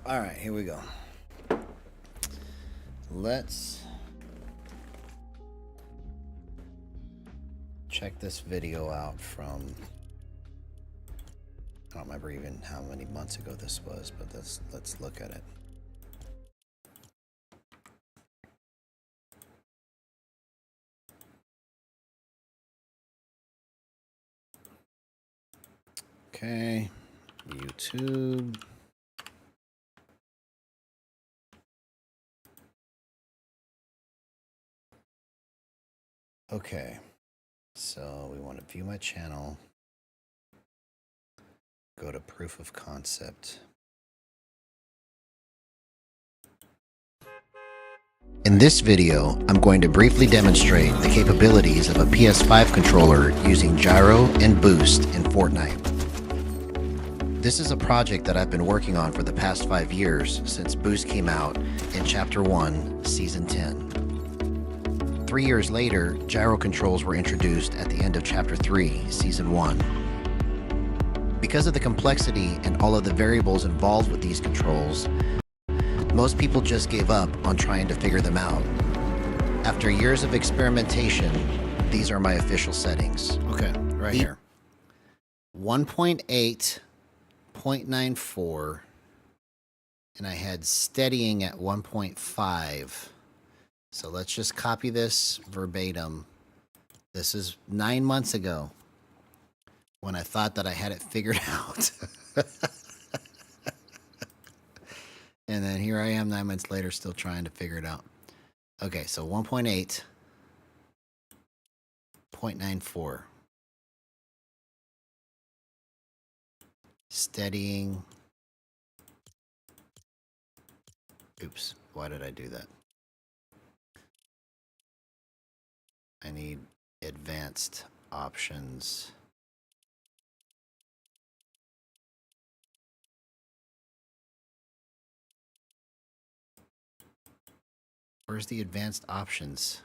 All right, here we go. Let's check this video out from, I don't remember even how many months ago this was, but let's look at it. Okay, YouTube. Okay, so we want to view my channel. Go to proof of concept. In this video, I'm going to briefly demonstrate the capabilities of a PS5 controller using Gyro and Boost in Fortnite. This is a project that I've been working on for the past 5 years since Boost came out in Chapter 1, Season 10. 3 years later, gyro controls were introduced at the end of Chapter 3, Season 1. Because of the complexity and all of the variables involved with these controls, most people just gave up on trying to figure them out. After years of experimentation, these are my official settings. Okay, right here. 1.8, 0.94, and I had steadying at 1.5. So let's just copy this verbatim. This is 9 months ago when I thought that I had it figured out. And then here I am 9 months later still trying to figure it out. Okay, so 1.8, 0.94. Steadying. Oops, why did I do that? I need advanced options. Where's the advanced options?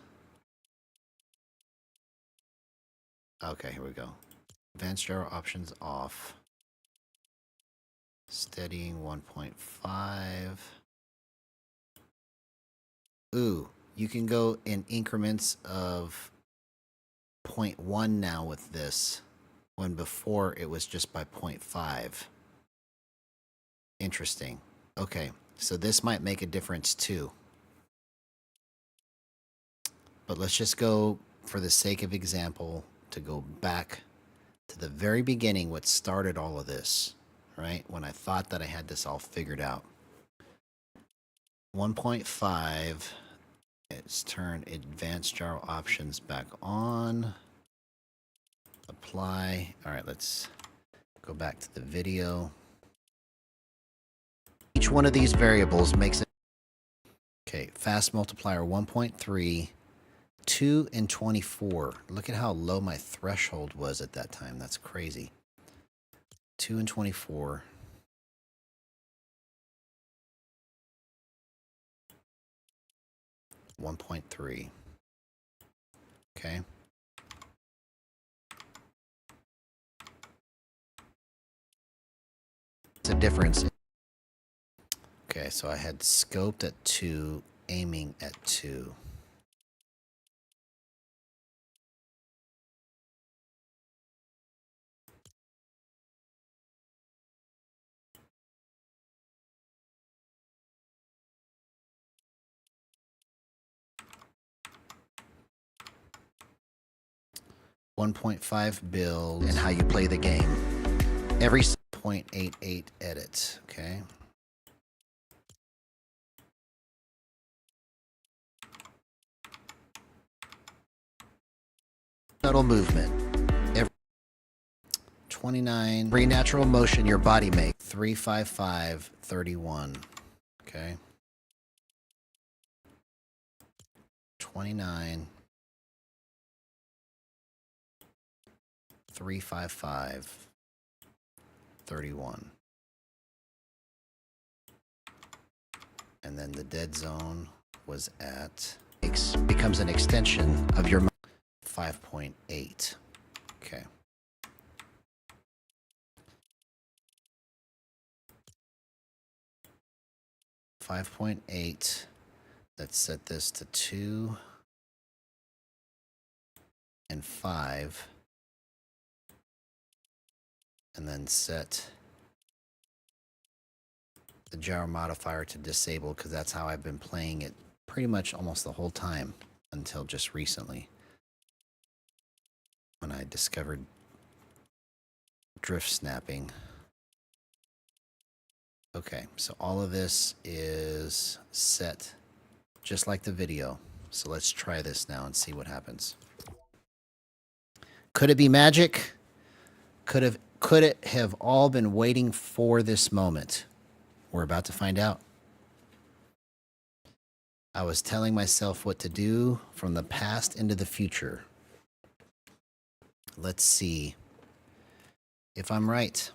Okay, here we go. Advanced gyro options off. Steadying 1.5. Ooh, you can go in increments of 0.1 now with this, when before it was just by 0.5. Interesting. Okay, so this might make a difference too. But let's just go, for the sake of example, to go back to the very beginning, what started all of this, right? When I thought that I had this all figured out. 1.5, let's turn advanced gyro options back on. Apply. All right, let's go back to the video. Each one of these variables makes it. Okay, fast multiplier 1.3, 2 and 24. Look at how low my threshold was at that time. That's crazy. 2 and 24. $1.3. Okay. It's a difference. Okay, so I had scoped at 2, aiming at 2. $1.5 build and how you play the game. Every 0.88 edits, okay? Subtle movement. Every 29. Every natural motion your body makes. 355 31. Okay. 29. 355 31. And then the dead zone was at becomes an extension of your 5.8. Okay. 5.8. Let's set this to 2 and 5. And then set the gyro modifier to disable, because that's how I've been playing it pretty much almost the whole time until just recently when I discovered drift snapping. Okay, so all of this is set just like the video. So let's try this now and see what happens. Could it be magic? Could it have all been waiting for this moment? We're about to find out. I was telling myself what to do from the past into the future. Let's see if I'm right.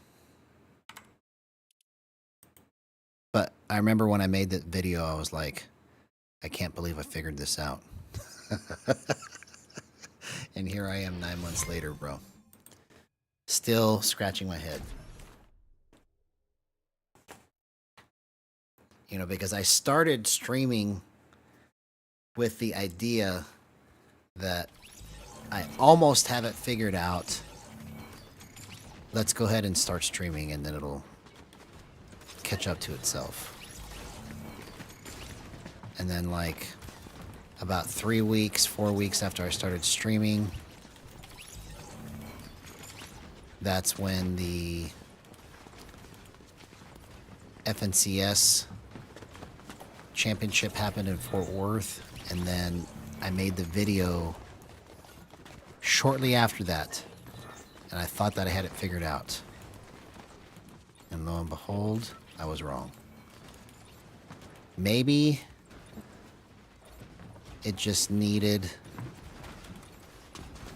But I remember when I made that video, I was like, I can't believe I figured this out. And here I am 9 months later, bro. Still scratching my head. You know, because I started streaming with the idea that I almost have it figured out. Let's go ahead and start streaming and then it'll catch up to itself. And then like about 3 weeks, 4 weeks after I started streaming, that's when the FNCS championship happened in Fort Worth, and then I made the video shortly after that, and I thought that I had it figured out. And lo and behold, I was wrong. Maybe it just needed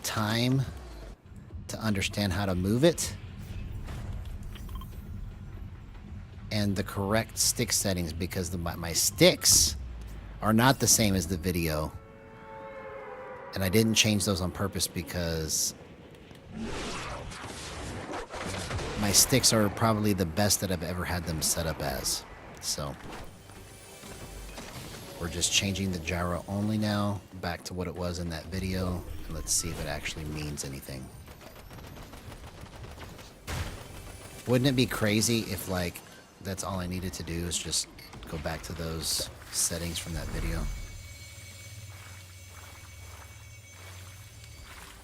time to understand how to move it and the correct stick settings, because my sticks are not the same as the video, and I didn't change those on purpose because my sticks are probably the best that I've ever had them set up as. So we're just changing the gyro only now back to what it was in that video, and let's see if it actually means anything. Wouldn't it be crazy if, like, that's all I needed to do is just go back to those settings from that video?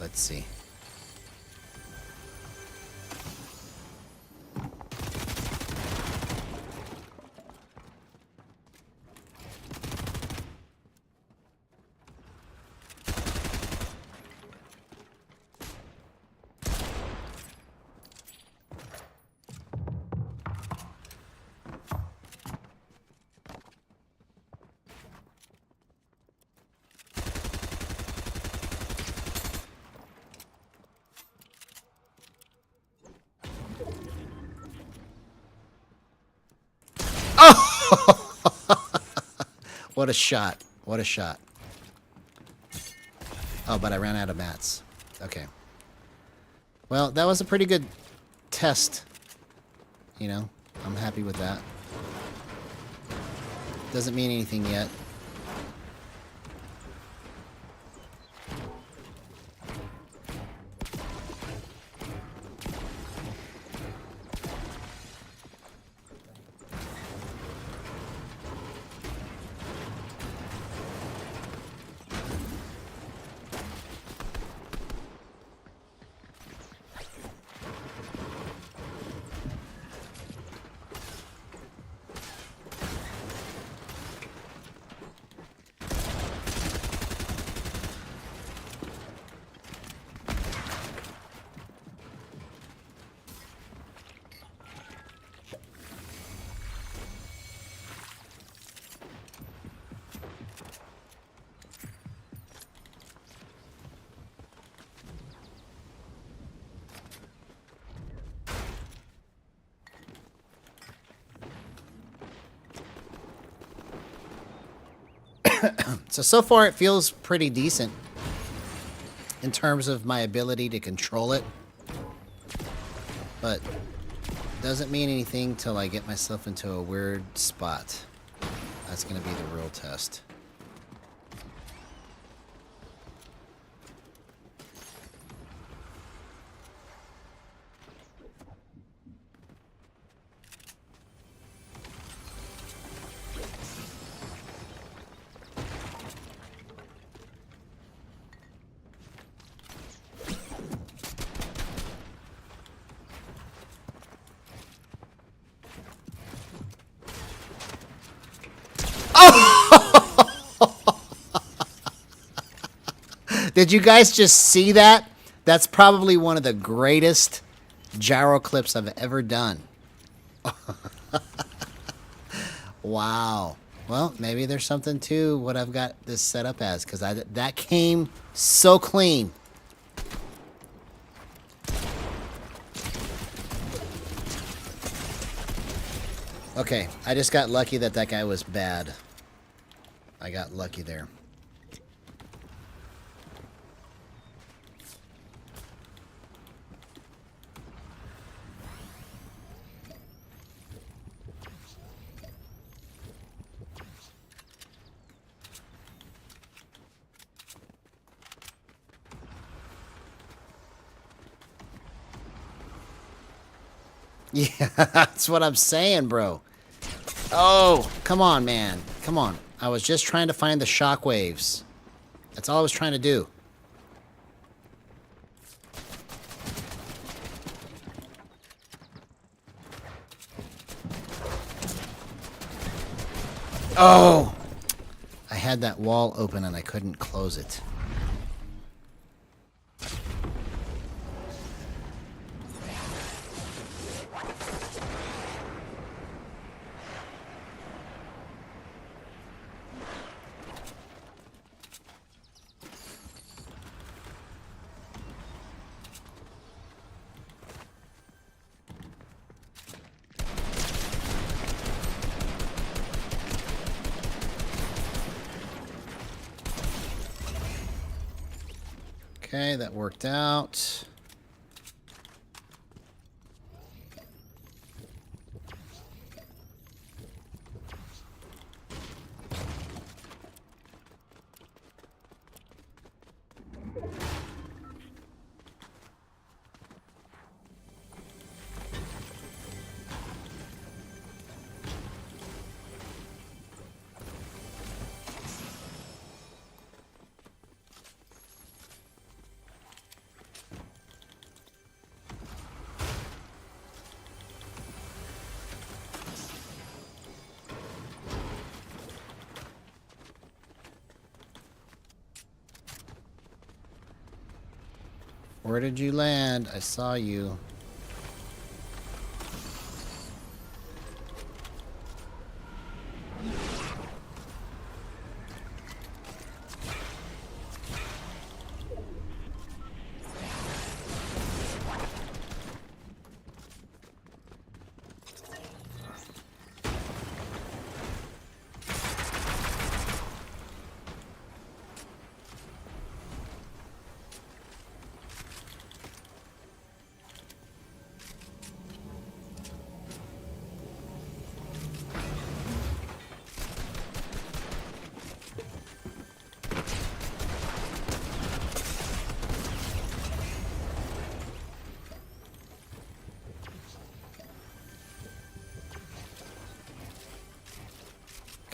Let's see. What a shot. What a shot. Oh, but I ran out of mats. Okay. Well, that was a pretty good test. You know, I'm happy with that. Doesn't mean anything yet. So far it feels pretty decent in terms of my ability to control it, but doesn't mean anything till I get myself into a weird spot. That's going to be the real test. Did you guys just see that? That's probably one of the greatest gyro clips I've ever done. Wow. Well, maybe there's something to what I've got this set up as, because that came so clean. Okay, I just got lucky that that guy was bad. I got lucky there. Yeah, that's what I'm saying, bro. Oh, come on, man. Come on. I was just trying to find the shockwaves. That's all I was trying to do. Oh! I had that wall open and I couldn't close it. Okay, that worked out. Where did you land? I saw you.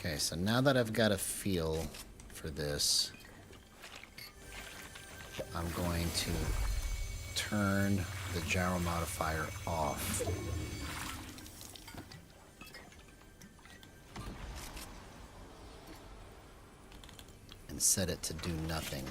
Okay, so now that I've got a feel for this, I'm going to turn the gyro modifier off. And set it to do nothing.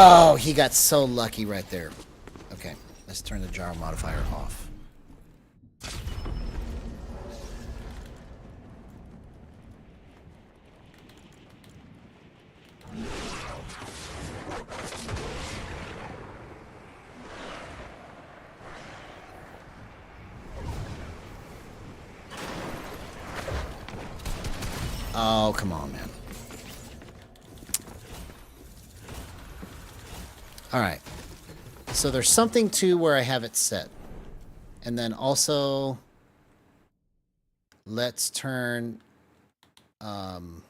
Oh, he got so lucky right there. Okay, let's turn the gyro modifier off. Oh, come on, man. Alright. So there's something to where I have it set. And then also, let's turn, well,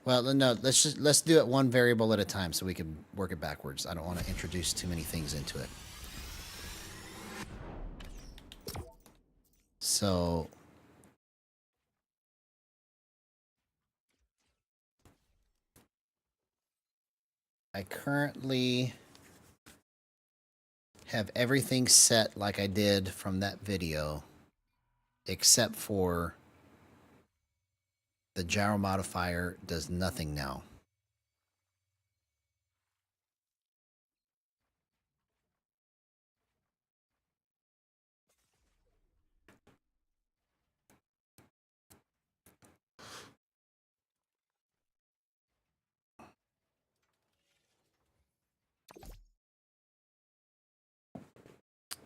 no, let's do it one variable at a time so we can work it backwards. I don't want to introduce too many things into it. So I currently have everything set like I did from that video, except for the gyro modifier does nothing now.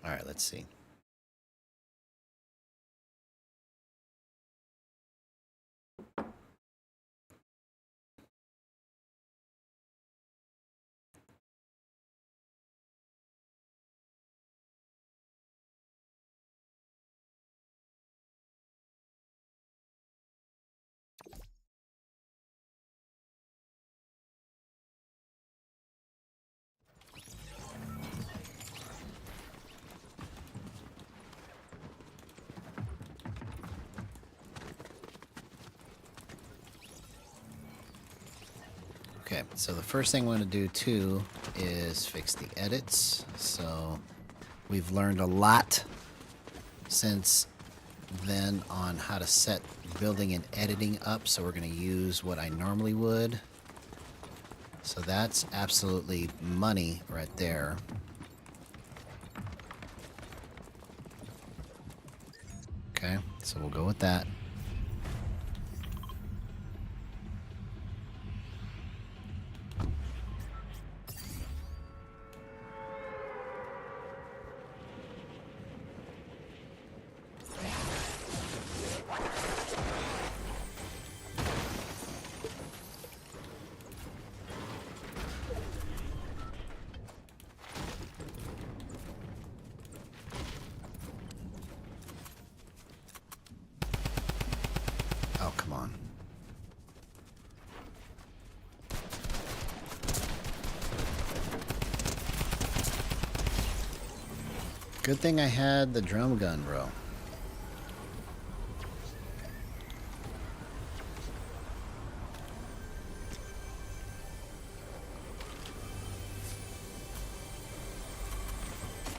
All right, let's see. Okay, so the first thing we're going to do too is fix the edits. So we've learned a lot since then on how to set building and editing up. So we're going to use what I normally would. So that's absolutely money right there. Okay, so we'll go with that. Oh, come on. Good thing I had the drum gun, bro.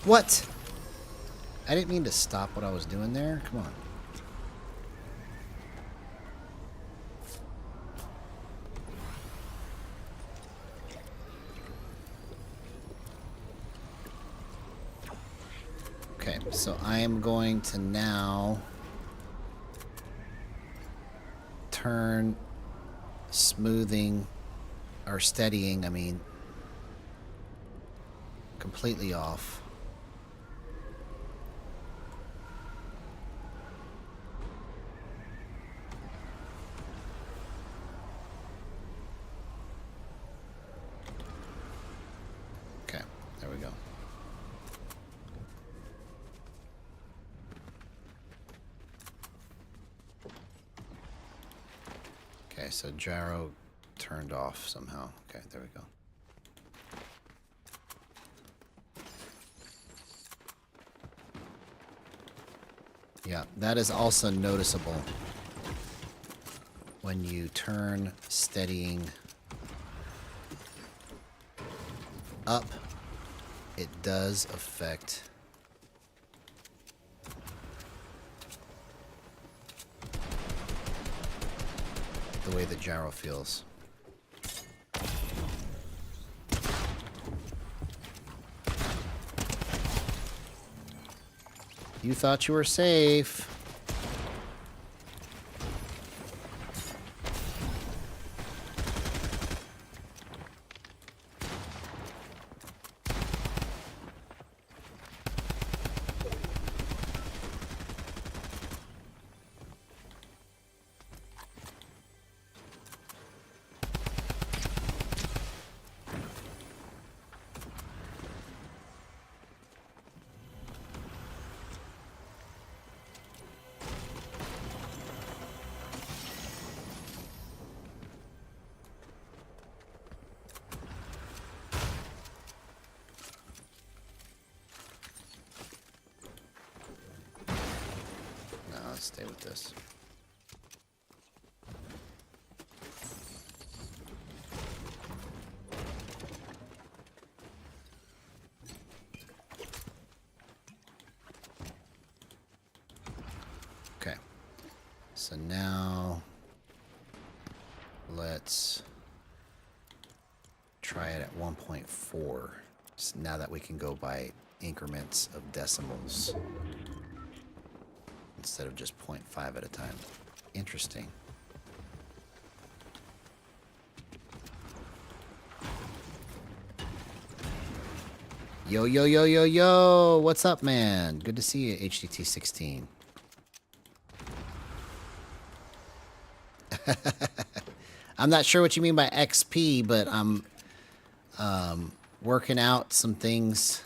What? I didn't mean to stop what I was doing there. Come on. Okay, so I am going to now turn smoothing or steadying, I mean, completely off. Okay, there we go. Okay, so gyro turned off somehow. Okay, there we go. Yeah, that is also noticeable when you turn steadying up. It does affect the way the gyro feels. You thought you were safe. Let's stay with this. Okay. So now let's try it at 1.4. So now that we can go by increments of decimals instead of just 0.5 at a time. Interesting. Yo, yo, yo, yo, yo! What's up, man? Good to see you, HDT16. I'm not sure what you mean by XP, but I'm working out some things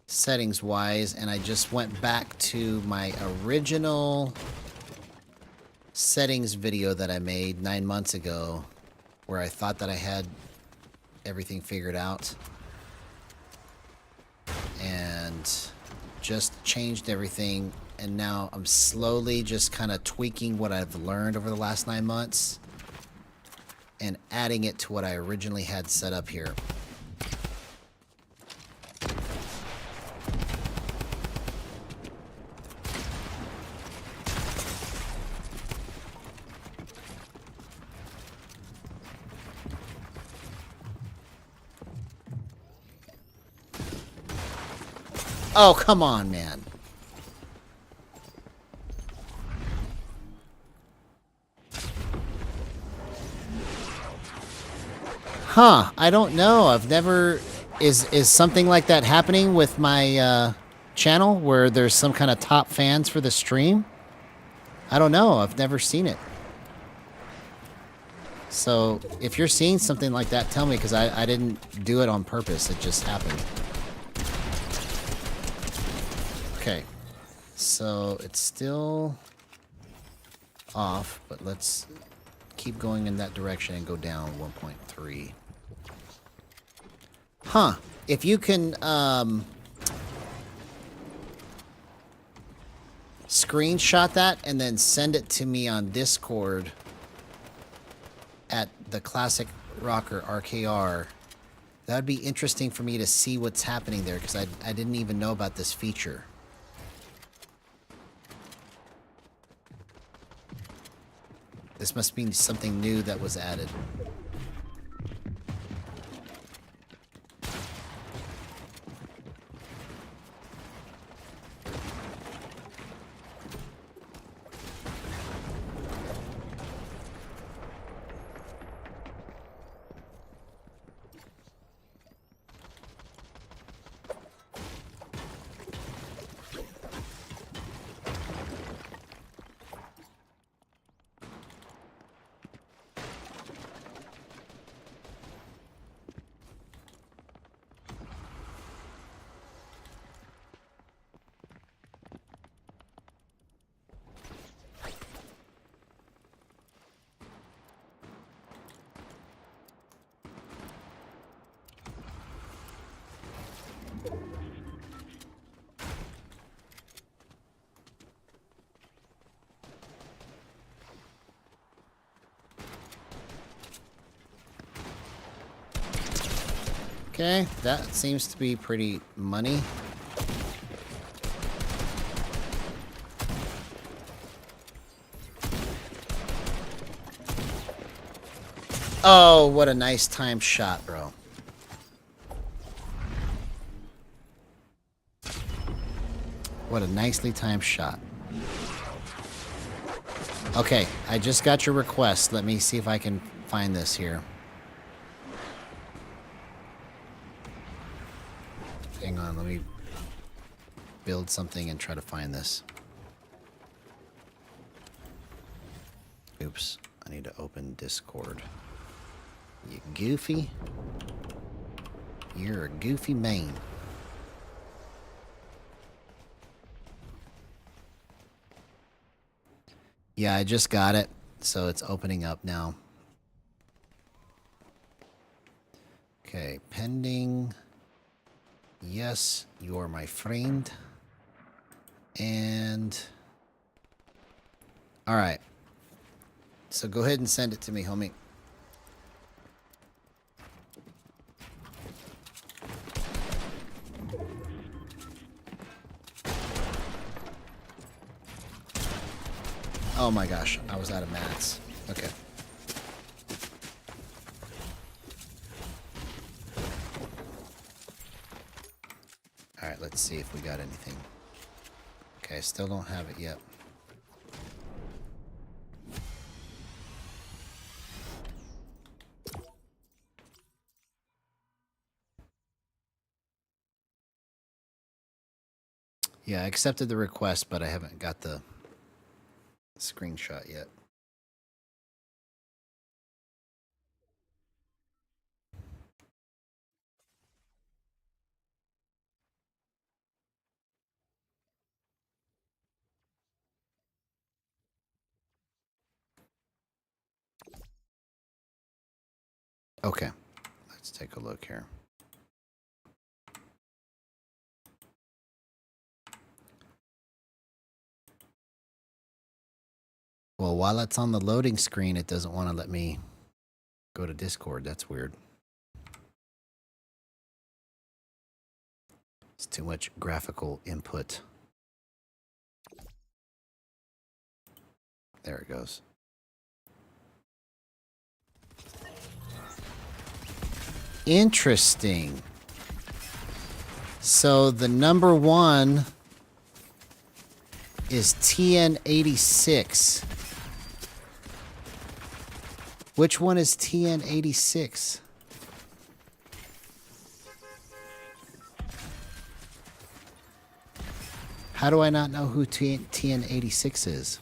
settings wise, and I just went back to my original settings video that I made 9 months ago, where I thought that I had everything figured out, and just changed everything, and now I'm slowly just kind of tweaking what I've learned over the last 9 months and adding it to what I originally had set up here. Oh, come on, man. Huh, I don't know. I've never... Is something like that happening with my channel, where there's some kind of top fans for the stream? I don't know. I've never seen it. So, if you're seeing something like that, tell me, because I didn't do it on purpose. It just happened. Okay. So, it's still off, but let's keep going in that direction and go down 1.3. Huh. If you can screenshot that and then send it to me on Discord at the Classic Rocker RKR, that would be interesting for me to see what's happening there, because I didn't even know about this feature. This must be something new that was added. Okay, that seems to be pretty money. Oh, what a nice time shot, bro. What a nicely timed shot. Okay, I just got your request. Let me see if I can find this here. Hang on, let me build something and try to find this. Oops, I need to open Discord. You goofy. You're a goofy man. Yeah, I just got it, so it's opening up now. Okay, pending. Yes, you are my friend. And... Alright. So go ahead and send it to me, homie. Oh my gosh, I was out of mats. Okay. Alright, let's see if we got anything. Okay, I still don't have it yet. Yeah, I accepted the request, but I haven't got the screenshot yet. Okay, let's take a look here. Well, while it's on the loading screen, it doesn't want to let me go to Discord. That's weird. It's too much graphical input. There it goes. Interesting. So the number one is TN86. Which one is TN86? How do I not know who TN86 is?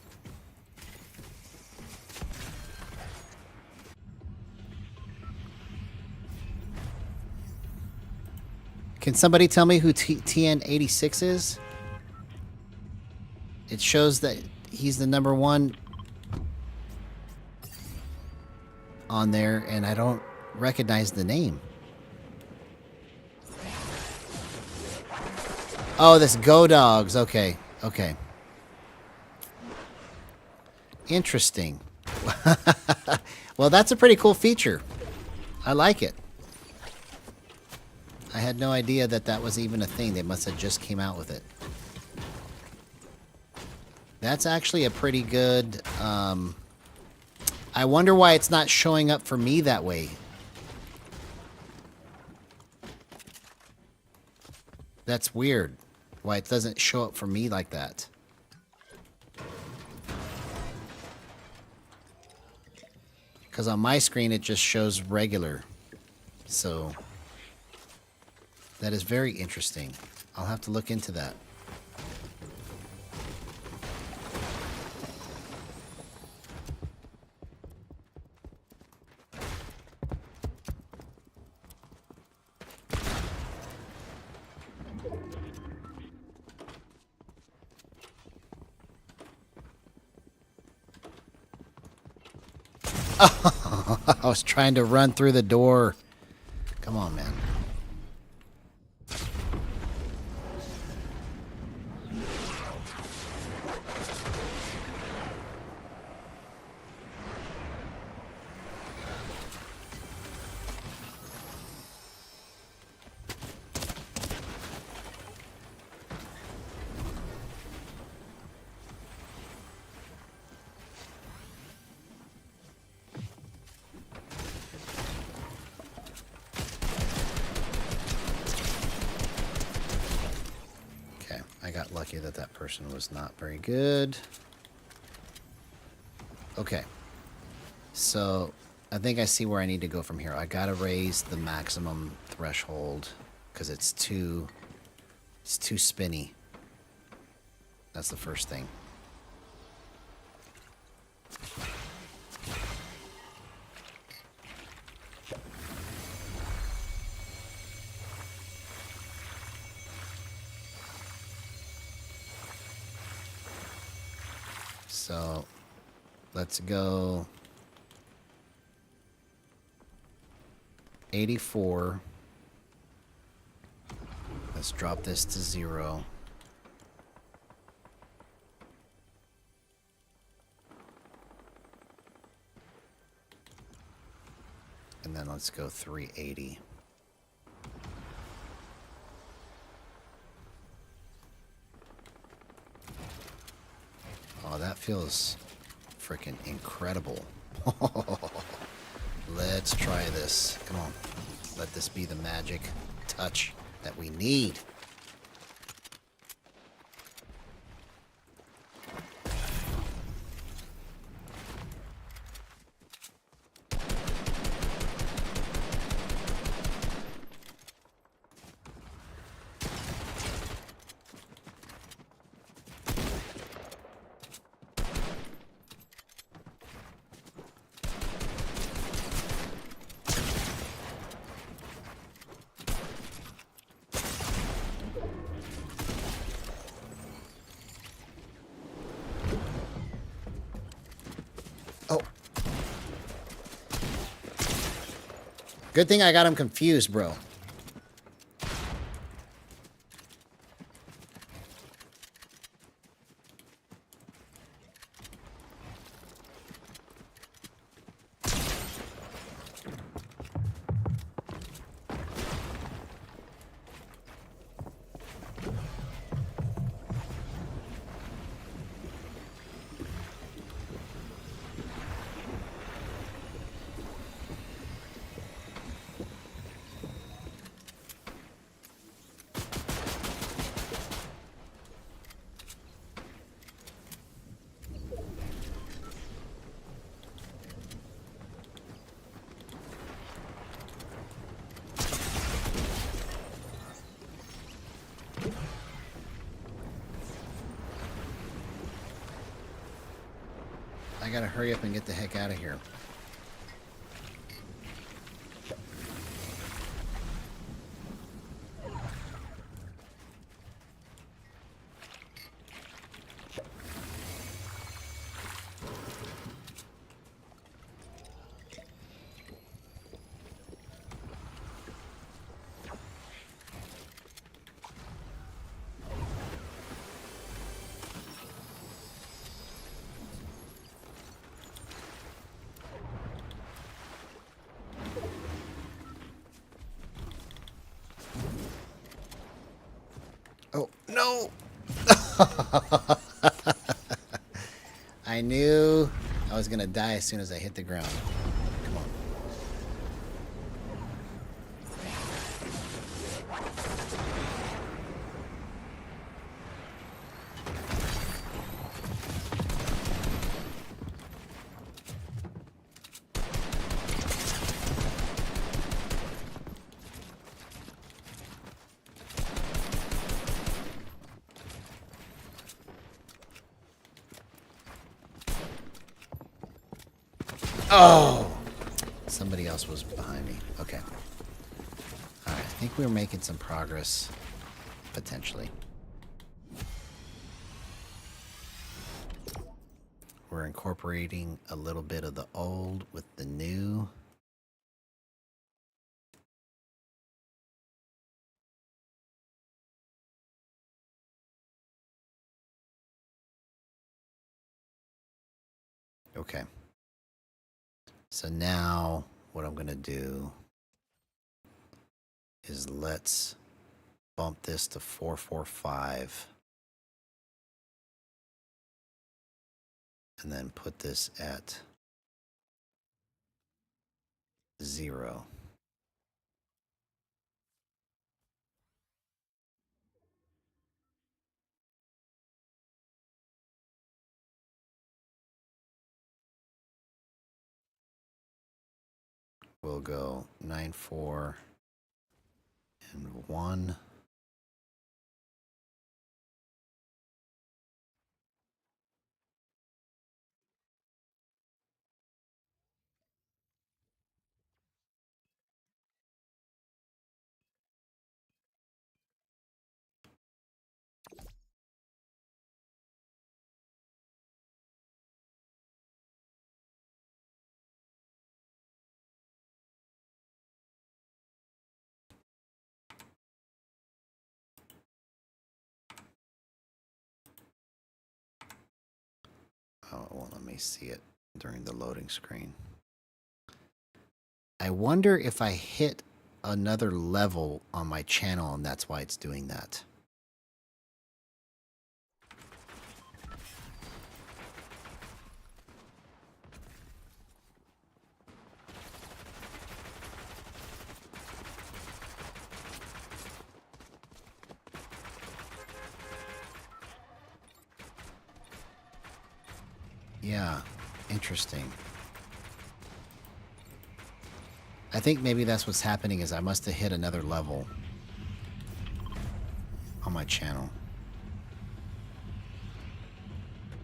Can somebody tell me who TN86 is? It shows that he's the number one on there, and I don't recognize the name. Oh, this Go Dogs. Okay, okay. Interesting. Well, that's a pretty cool feature. I like it. I had no idea that that was even a thing. They must have just came out with it. That's actually a pretty good... I wonder why it's not showing up for me that way. That's weird. Why it doesn't show up for me like that. Because on my screen it just shows regular. So... that is very interesting. I'll have to look into that. I was trying to run through the door. Come on, man. lucky that that person was not very good. Okay. So, I think I see where I need to go from here. I gotta raise the maximum threshold because it's too spinny. That's the first thing. So, let's go 84. Let's drop this to 0. And then let's go 380. Oh, that feels freaking incredible. Let's try this. Come on. Let this be the magic touch that we need. Oh. Good thing I got him confused, bro. I gotta hurry up and get the heck out of here. Oh, no! I knew I was gonna die as soon as I hit the ground. Come on. Oh! Somebody else was behind me. Okay. Alright, I think we're making some progress. Potentially. We're incorporating a little bit of the old with the new. Okay. So now what I'm going to do is let's bump this to 445 and then put this at 0. we'll go 9, 4, and 1. Oh, it won't let me see it during the loading screen. I wonder if I hit another level on my channel and that's why it's doing that. Yeah, interesting. I think maybe that's what's happening is I must have hit another level on my channel.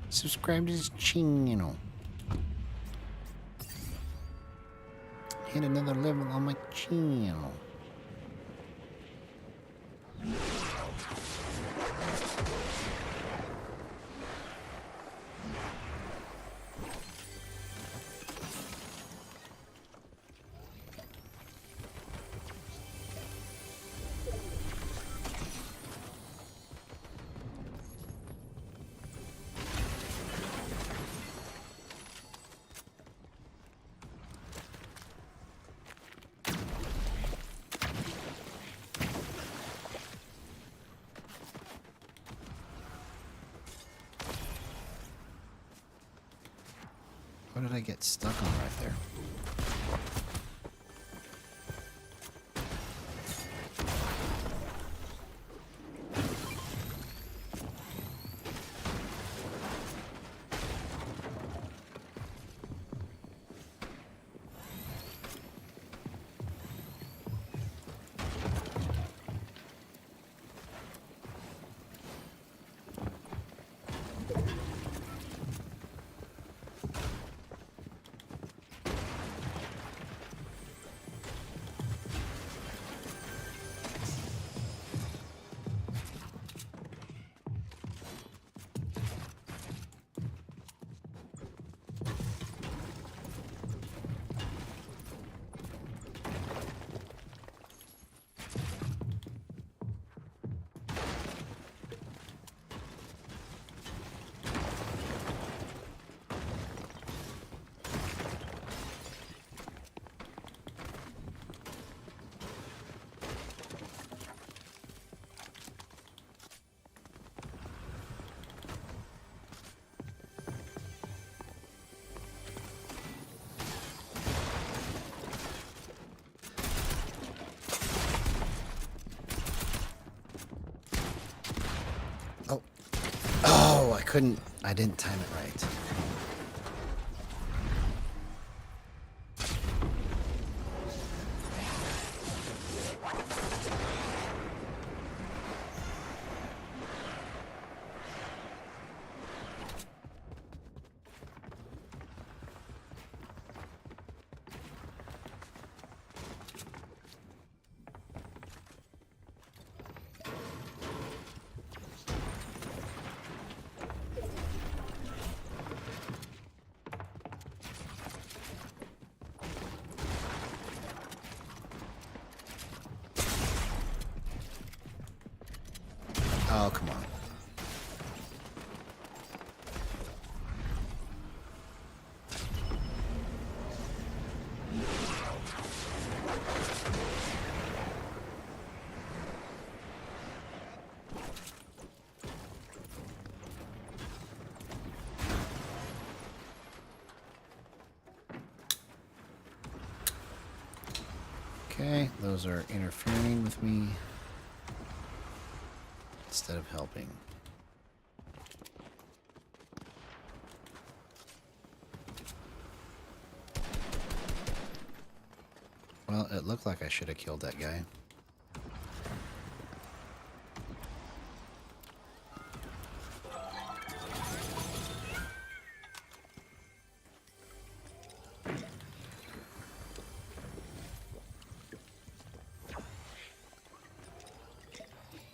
Subscribe to this channel. Hit another level on my channel. What did I get stuck on right there? Oh, I didn't time it right. Oh, come on. Okay, those are interfering with me instead of helping. Well, it looked like I should have killed that guy.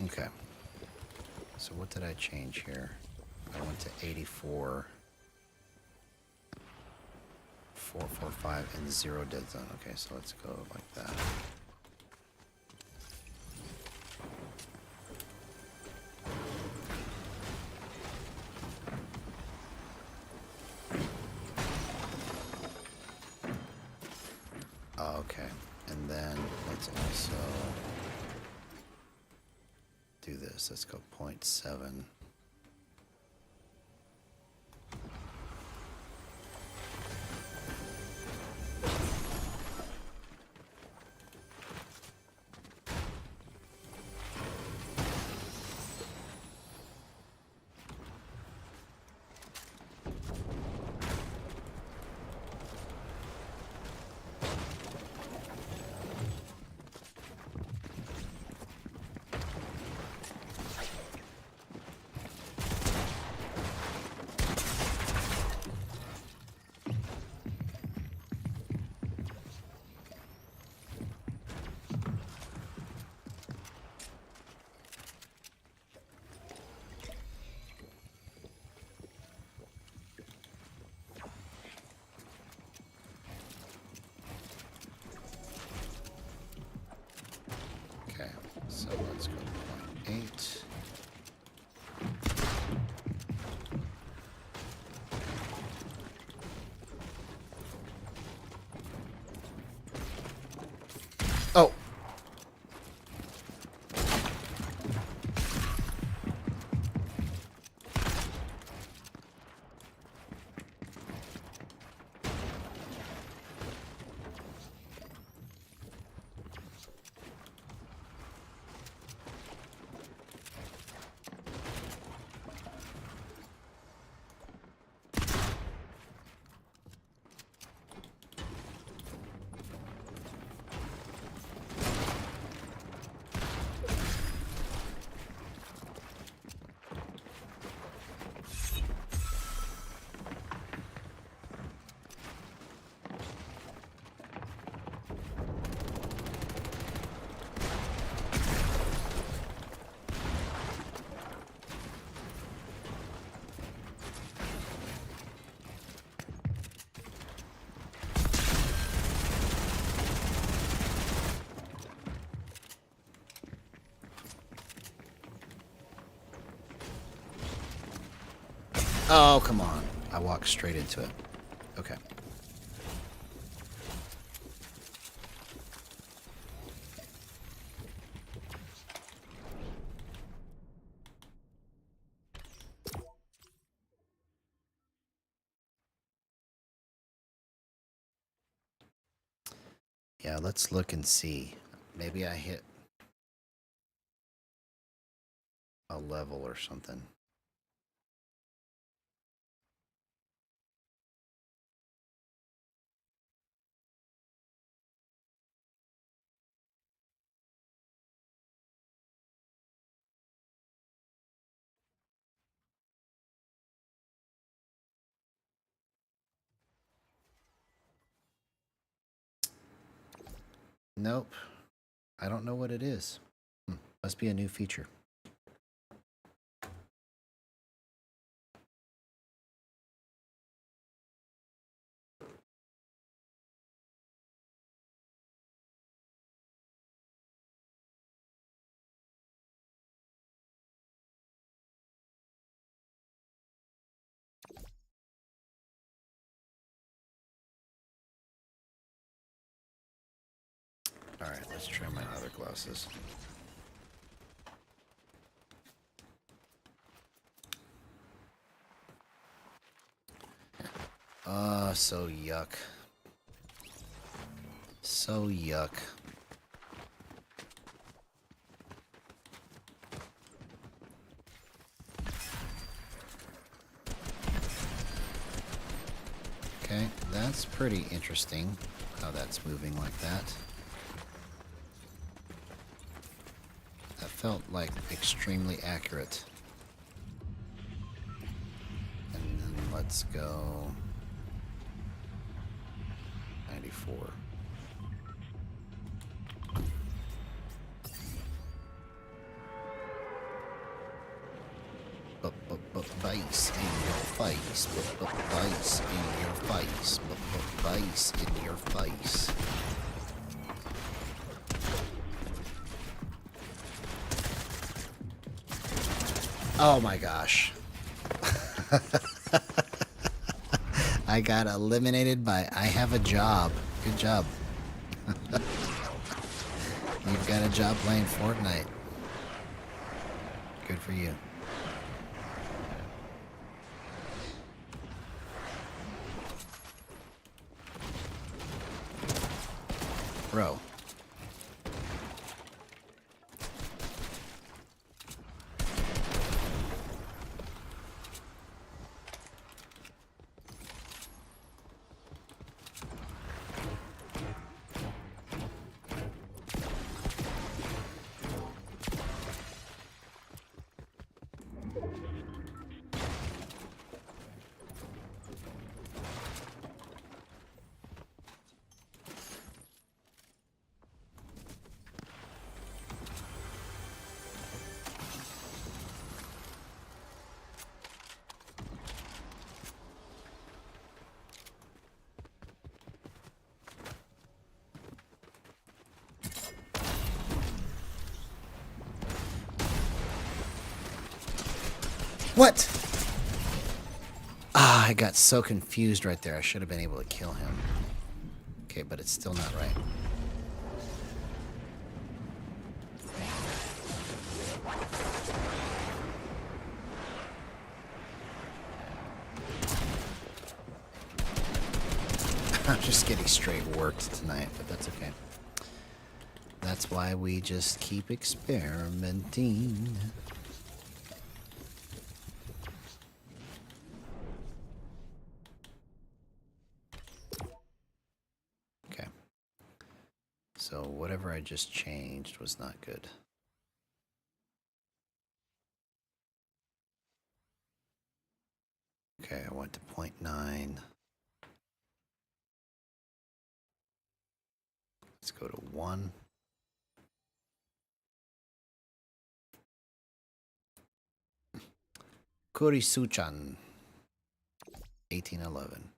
Okay. So what did I change here? I went to 84, 445, and 0 dead zone. Okay, so let's go like that. Okay, and then let's also do this. Let's go 0.7. Okay, so let's go 0.8. Oh! Oh, come on. I walked straight into it. Okay. Yeah, let's look and see. Maybe I hit a level or something. Nope. I don't know what it is. Must be a new feature. Alright, let's try my other glasses. So yuck. So yuck. Okay, that's pretty interesting how that's moving like that. felt like extremely accurate. And then let's go 94. Vice in your face, vice in your face, vice in your face. Oh my gosh. I got eliminated by I have a job. Good job. You've got a job playing Fortnite. Good for you. Bro. What? Ah, I got so confused right there. I should have been able to kill him. Okay, but it's still not right. I'm just getting straight worked tonight, but that's okay. That's why we just keep experimenting. Okay. So whatever I just changed was not good. Okay, I went to 0.9. Let's go to 1. Kurisuchan, 1811.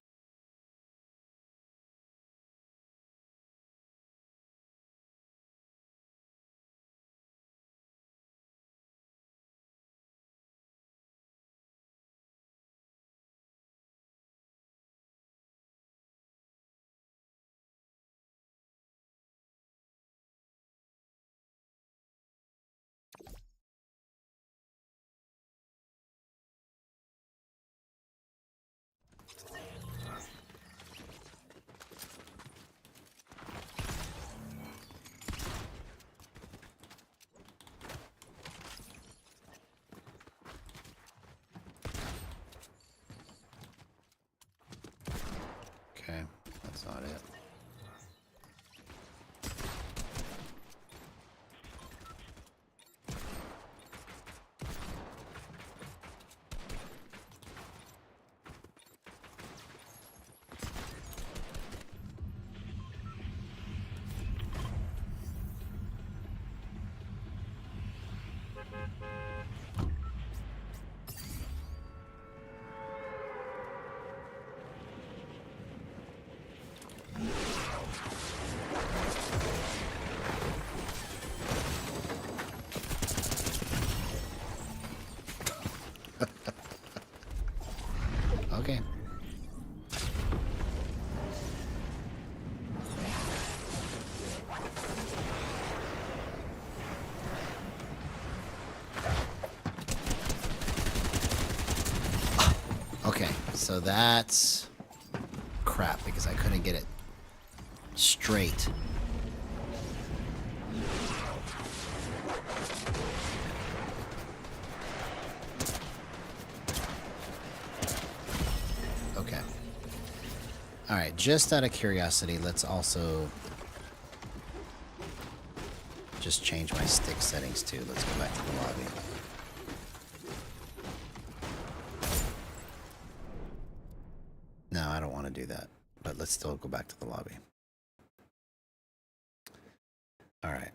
Okay, that's not it. Okay. Okay, so that's crap because I couldn't get it straight. Okay. All right, just out of curiosity, let's also just change my stick settings too. Let's go back to the lobby. No, I don't want to do that, but let's still go back to the lobby. All right.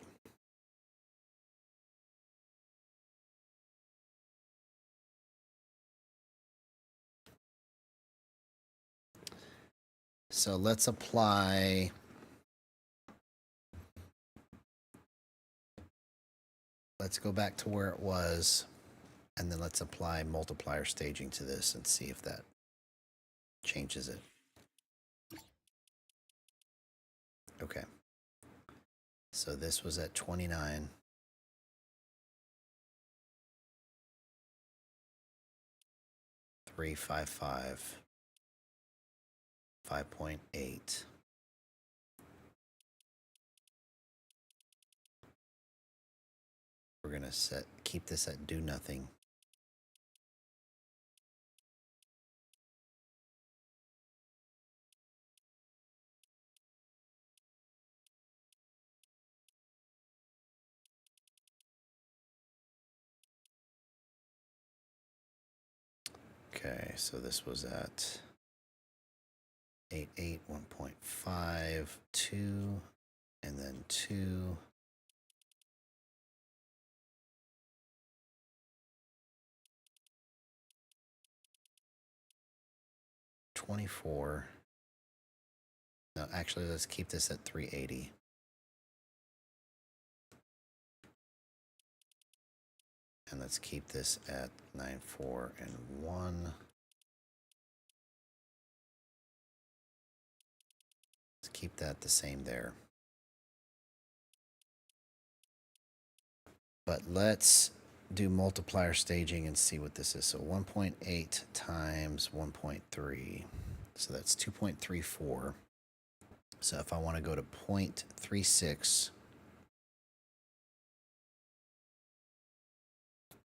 So let's apply. Let's go back to where it was, and then let's apply multiplier staging to this and see if that changes it. Okay. So this was at 29. $355, 5.8. We're gonna keep this at do nothing. Okay, so this was at 8.8, 1.5, 2, and then 2. $24. No, actually, let's keep this at 380. And let's keep this at 9.4 and 1. Let's keep that the same there. But let's do multiplier staging and see what this is. So 1.8 times 1.3. So that's 2.34. So if I want to go to 0.36,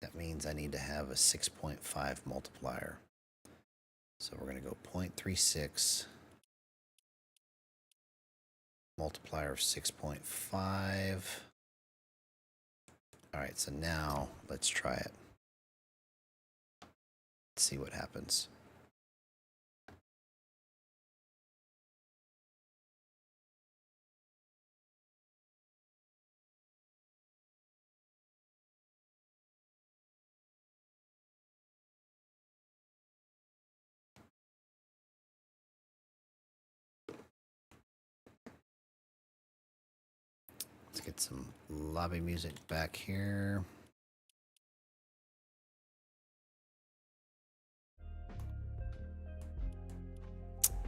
that means I need to have a 6.5 multiplier. So we're going to go 0.36, multiplier of 6.5. All right, so now let's try it. Let's see what happens. Let's get some lobby music back here.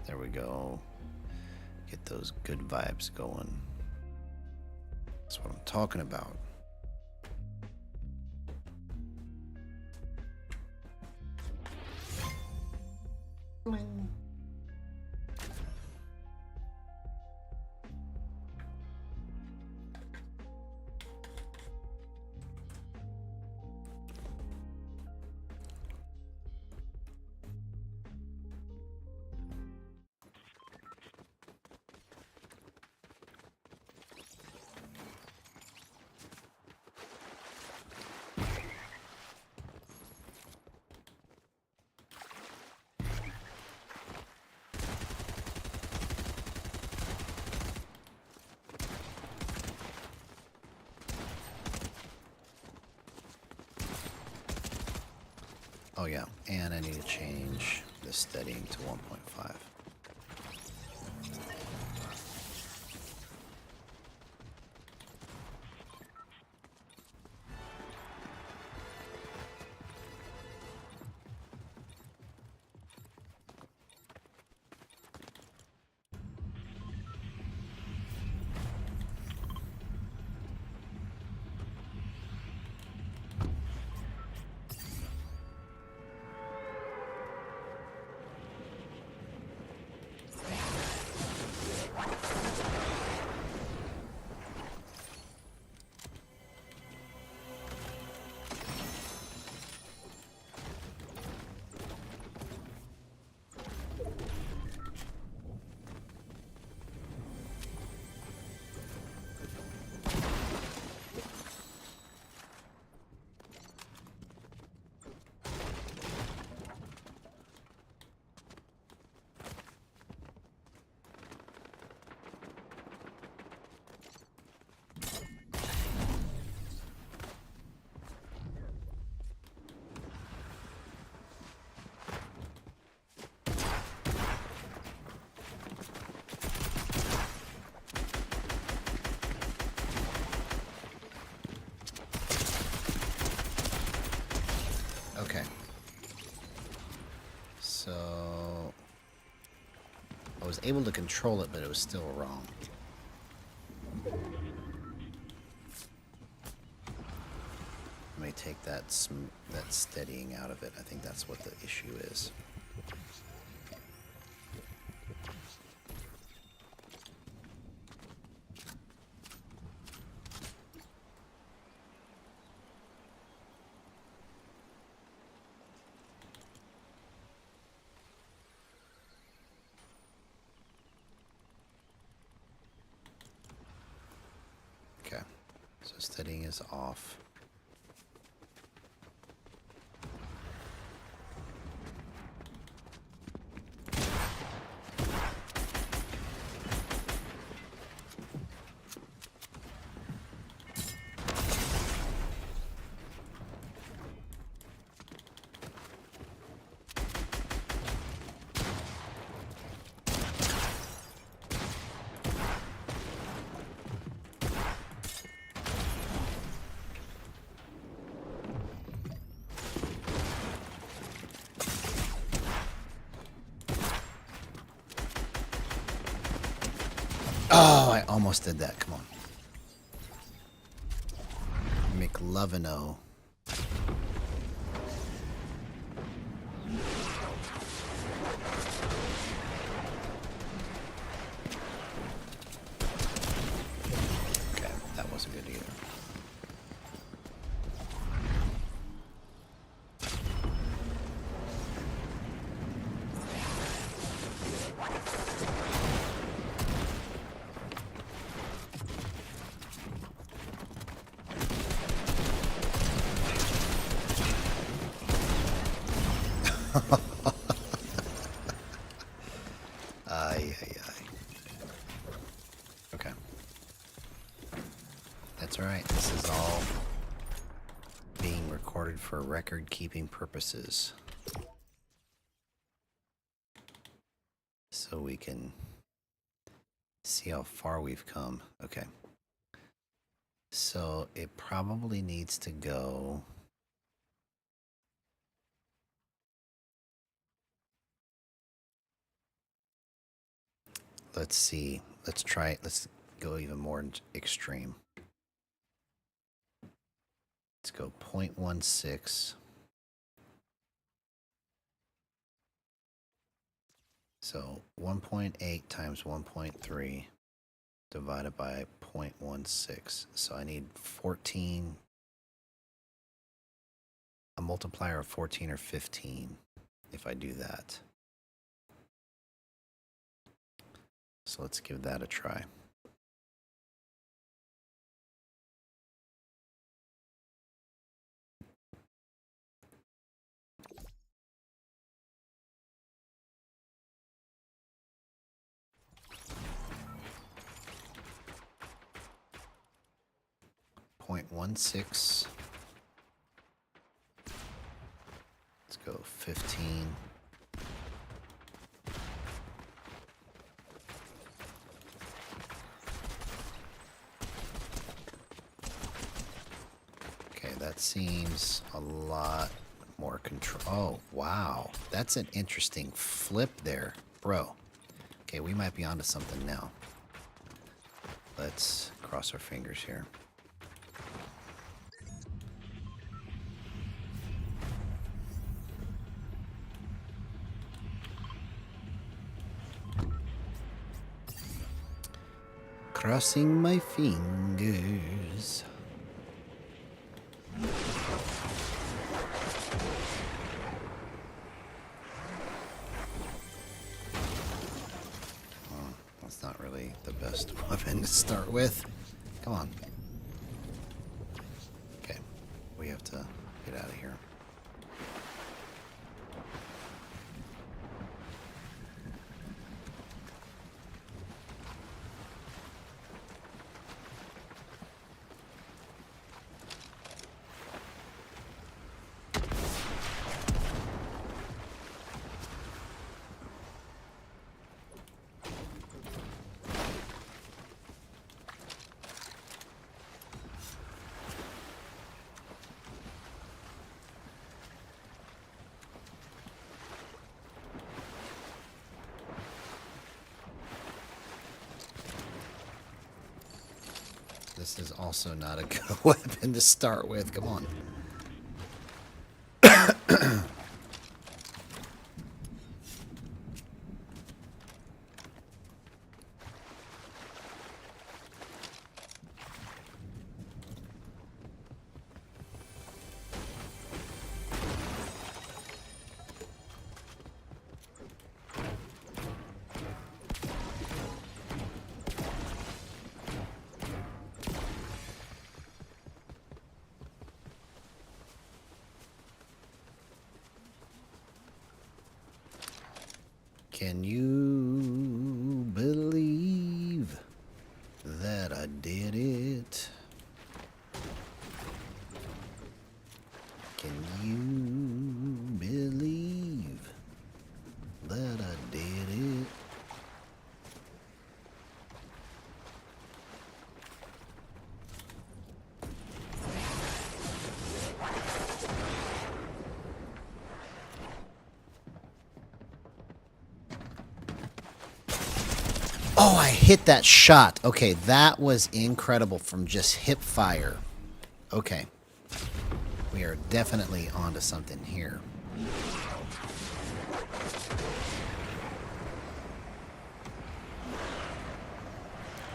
There we go. Get those good vibes going. That's what I'm talking about. Bling. Oh yeah, and I need to change the steadying to 1.5. I was able to control it, but it was still wrong. Let me take that steadying out of it. I think that's what the issue is. Okay, so steadying is off. Oh, I almost did that. Come on. McLovino. Okay, that wasn't good either. Okay. That's alright. This is all being recorded for record-keeping purposes. So we can see how far we've come. Okay. So it probably needs to go... Let's see. Let's try it. Let's go even more extreme. Let's go 0.16. So 1.8 times 1.3 divided by 0.16. So I need 14, a multiplier of 14 or 15 if I do that. So let's give that a try. Point 1.6. Let's go 15. Okay, that seems a lot more control. Oh, wow. That's an interesting flip there, bro. Okay, we might be onto something now. Let's cross our fingers here. Crossing my fingers. Oh, that's not really the best weapon to start with. Come on. Okay, we have to get out of here. This is also not a good weapon to start with. Come on. Can you believe that I did it? Can you believe that I did it? Oh, I hit that shot. Okay, that was incredible from just hip fire. Okay. We are definitely onto something here.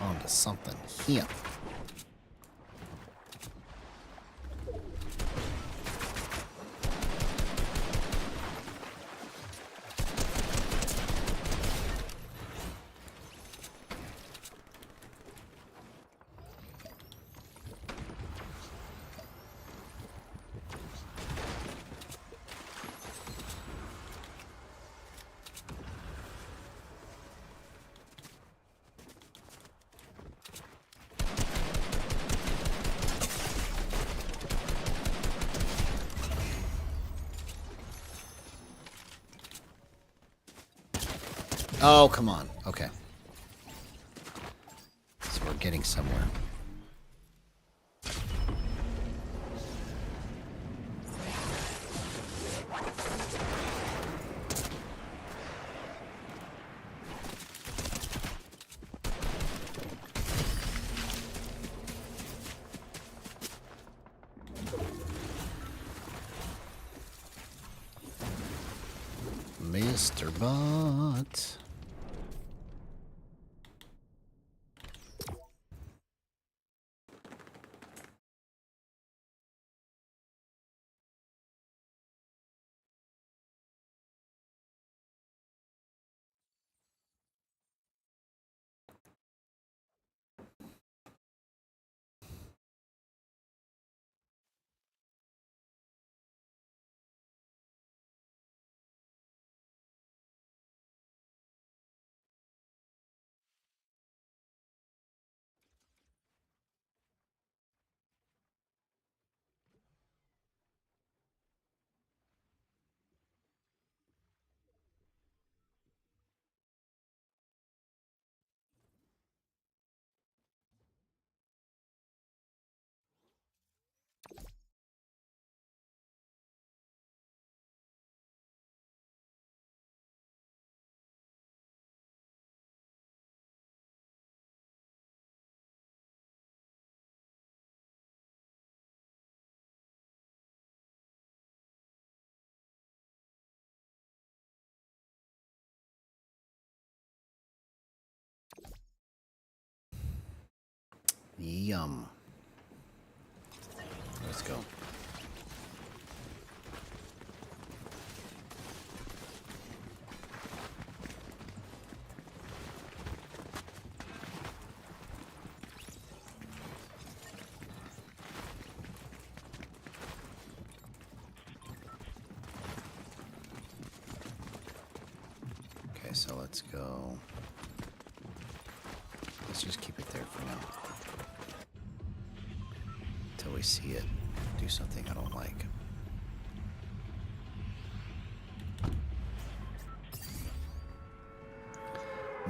Onto something here. Oh, come on. Okay. So we're getting somewhere. Mr. Bot. Yum. Let's go. Okay, so let's go. Let's just keep it there for now. Until we see it do something I don't like.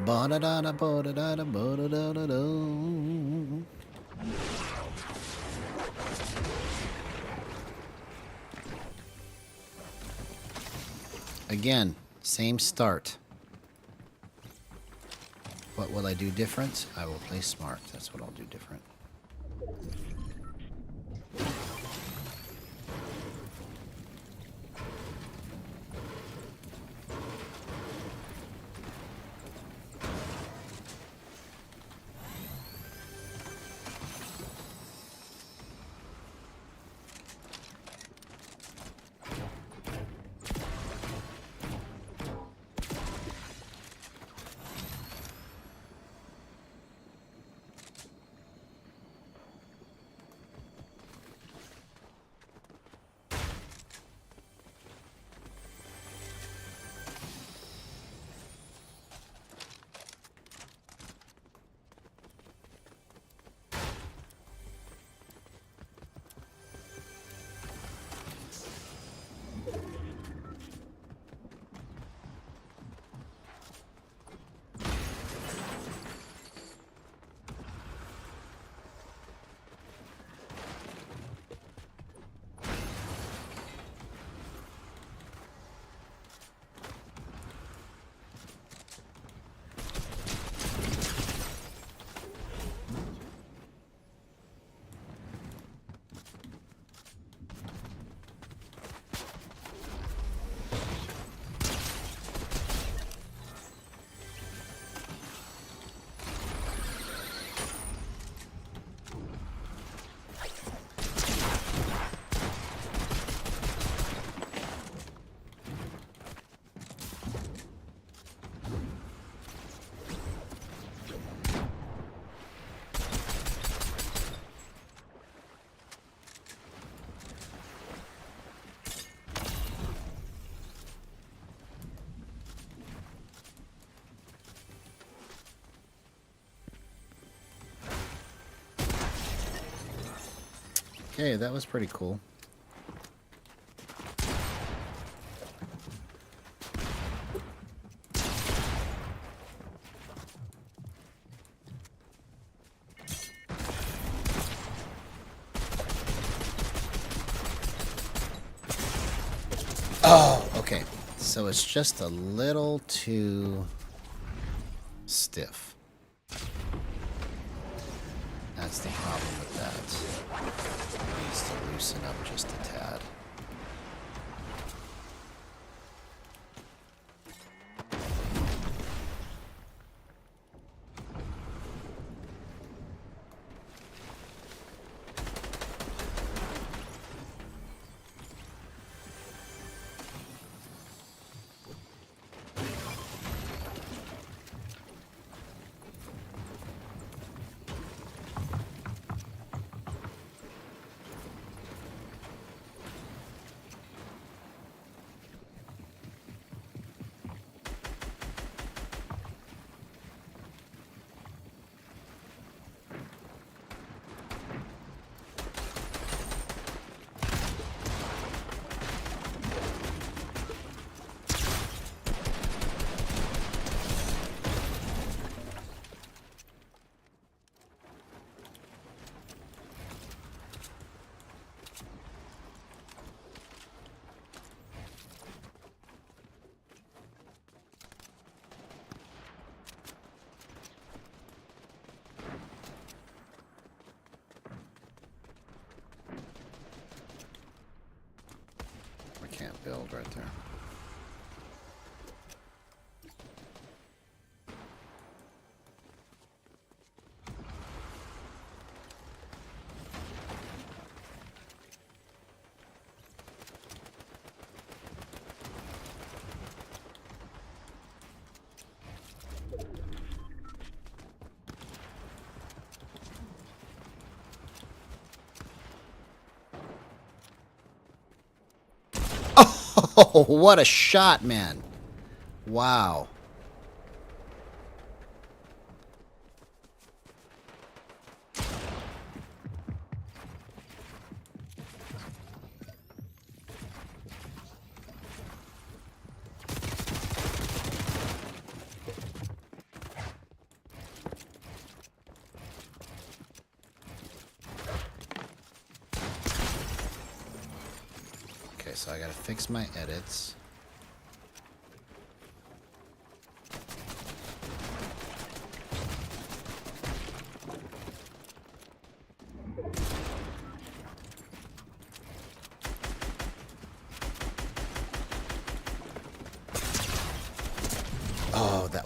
Ba-da-da-da, ba-da-da-da, ba-da-da-da-da. Again, same start. What will I do different? I will play smart. That's what I'll do different. Okay, that was pretty cool. Oh, okay. So it's just a little too stiff. That's the problem with that. It needs to loosen up just a tad. Can't build right there. Oh, what a shot, man. Wow. Okay, so I gotta fix my edits.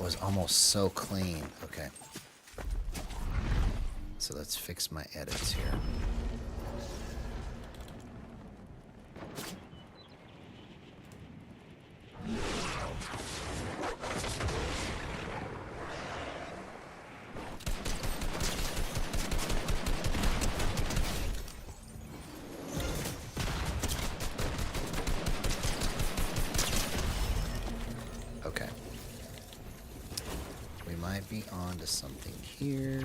was almost so clean. Okay. So let's fix my edits here. Okay. We might be on to something here.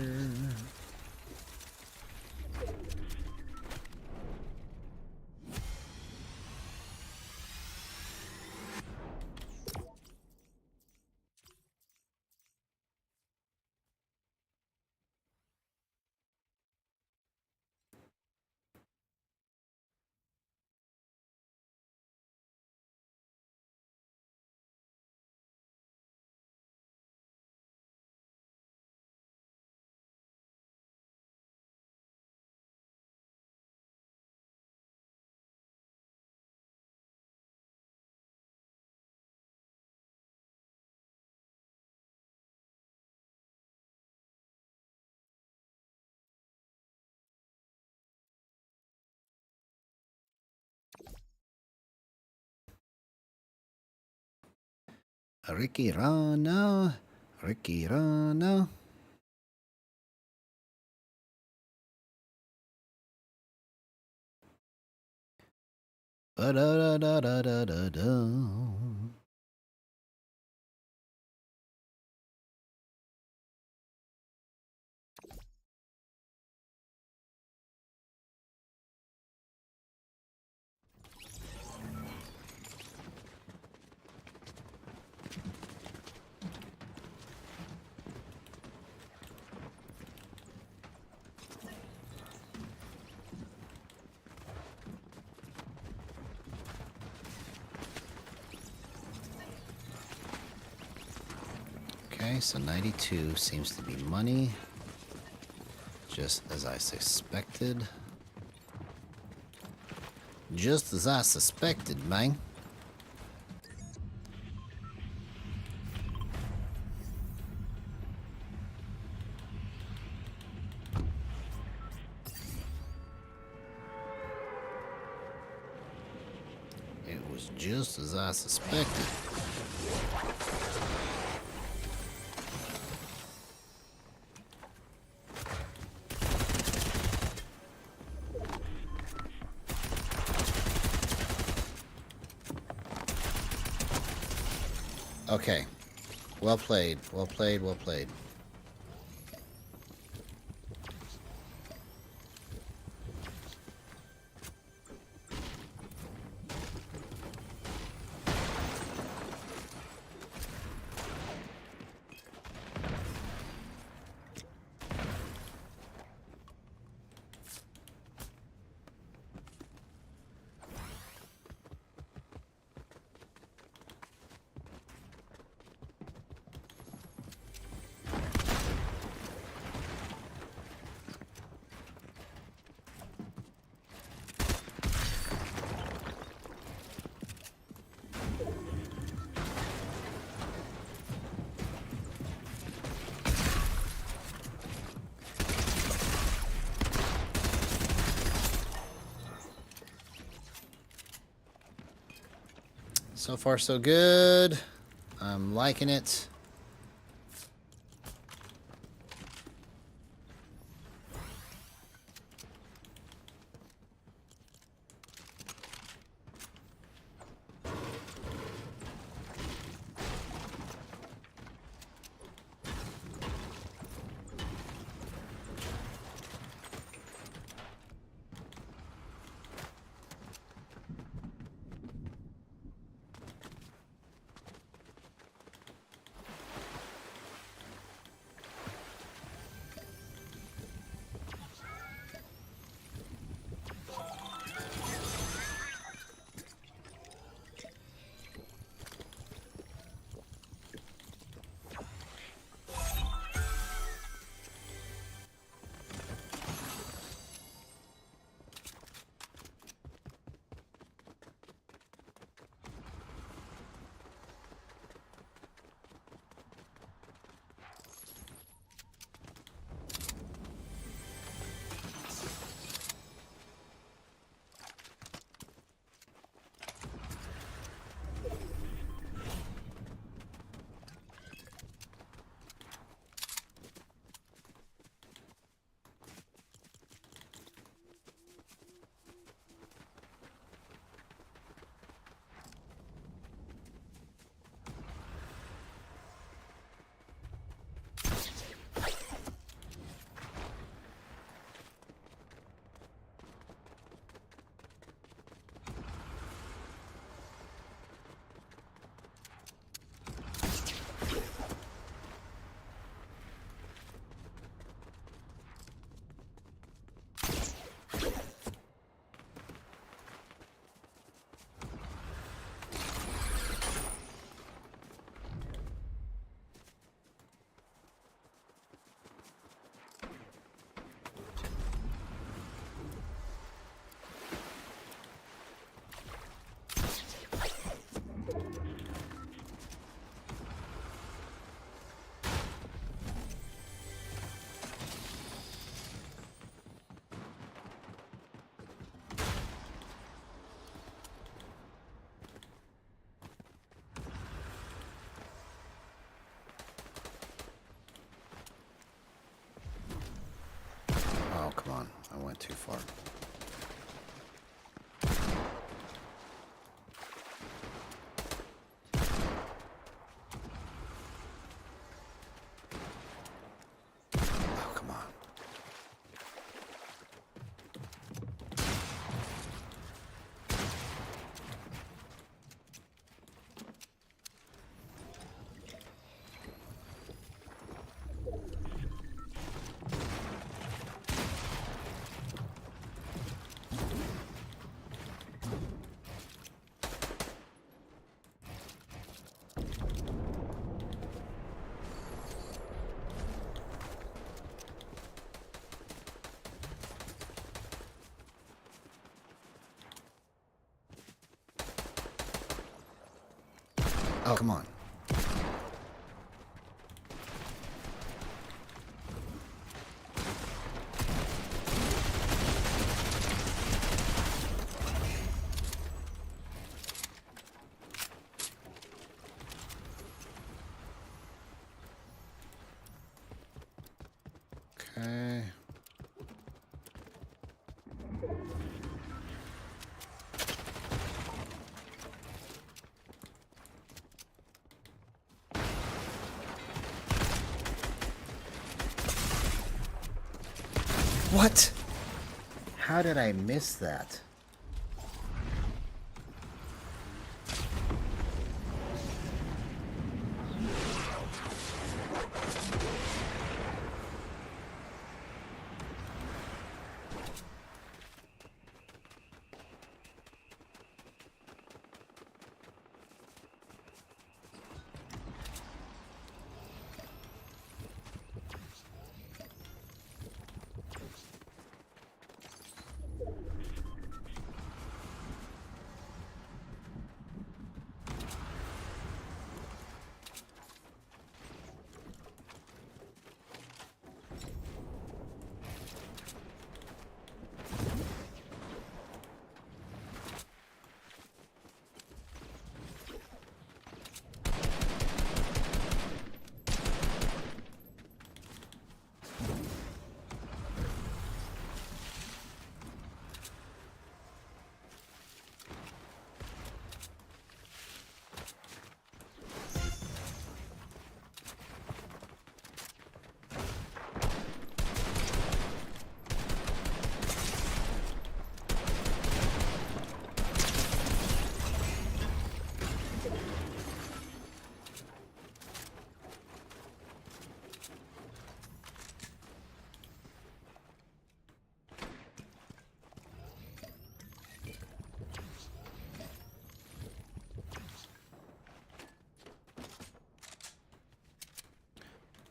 Ricky Rano. Ricky Rano. Ba-da-da-da-da-da-da. Okay, so 92 seems to be money. Just as I suspected. Just as I suspected, man. It was just as I suspected. Okay. Well played. Well played. Well played. So far, so good. I'm liking it. on. I went too far. Oh, come on. Oh, come on. Okay. What? How did I miss that?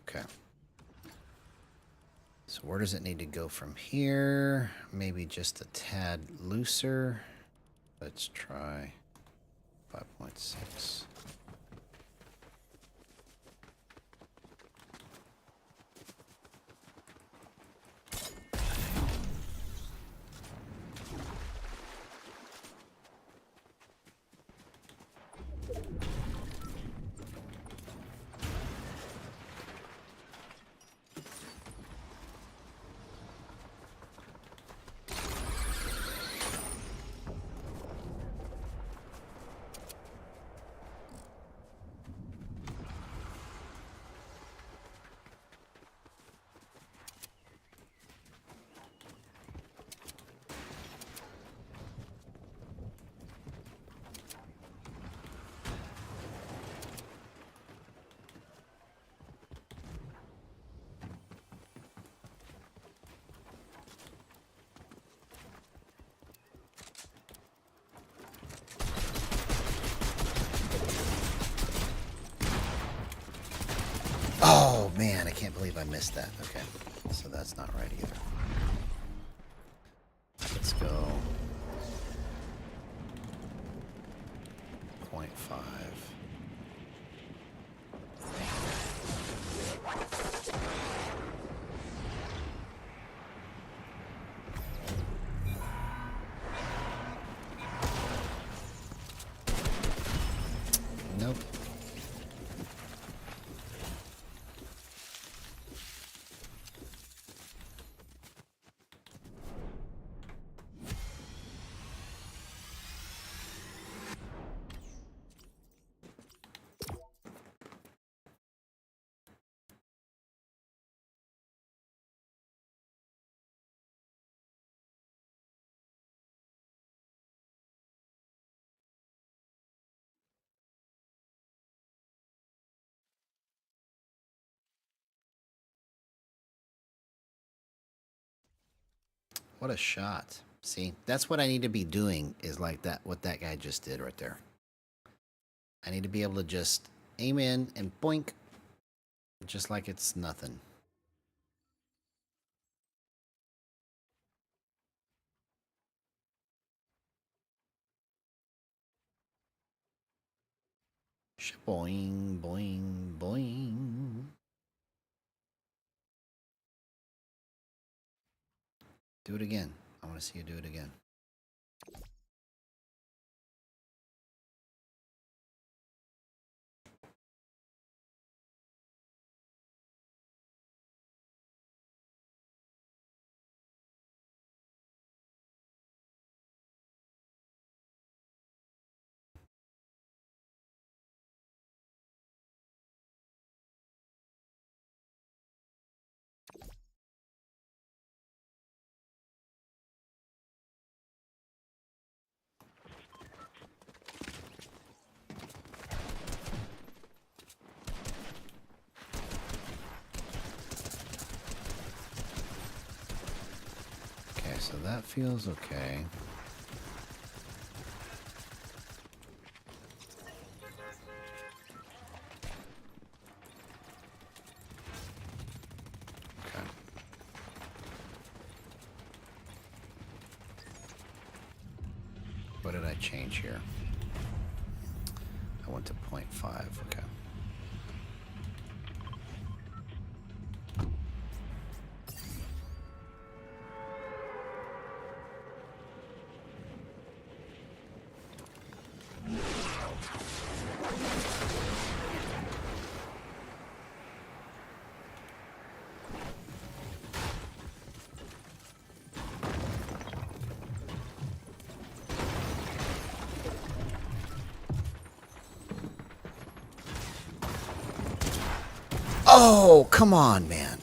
Okay. So where does it need to go from here? Maybe just a tad looser. Let's try 5.6. Oh man, I can't believe I missed that. Okay, so that's not right either. Let's go 0.5. Nope. What a shot. See, that's what I need to be doing is like that, what that guy just did right there. I need to be able to just aim in and boink, just like it's nothing. Boing, boing, boing. Do it again. I want to see you do it again. Okay, so that feels okay. Okay. What did I change here? I went to 0.5, okay. Oh, come on, man.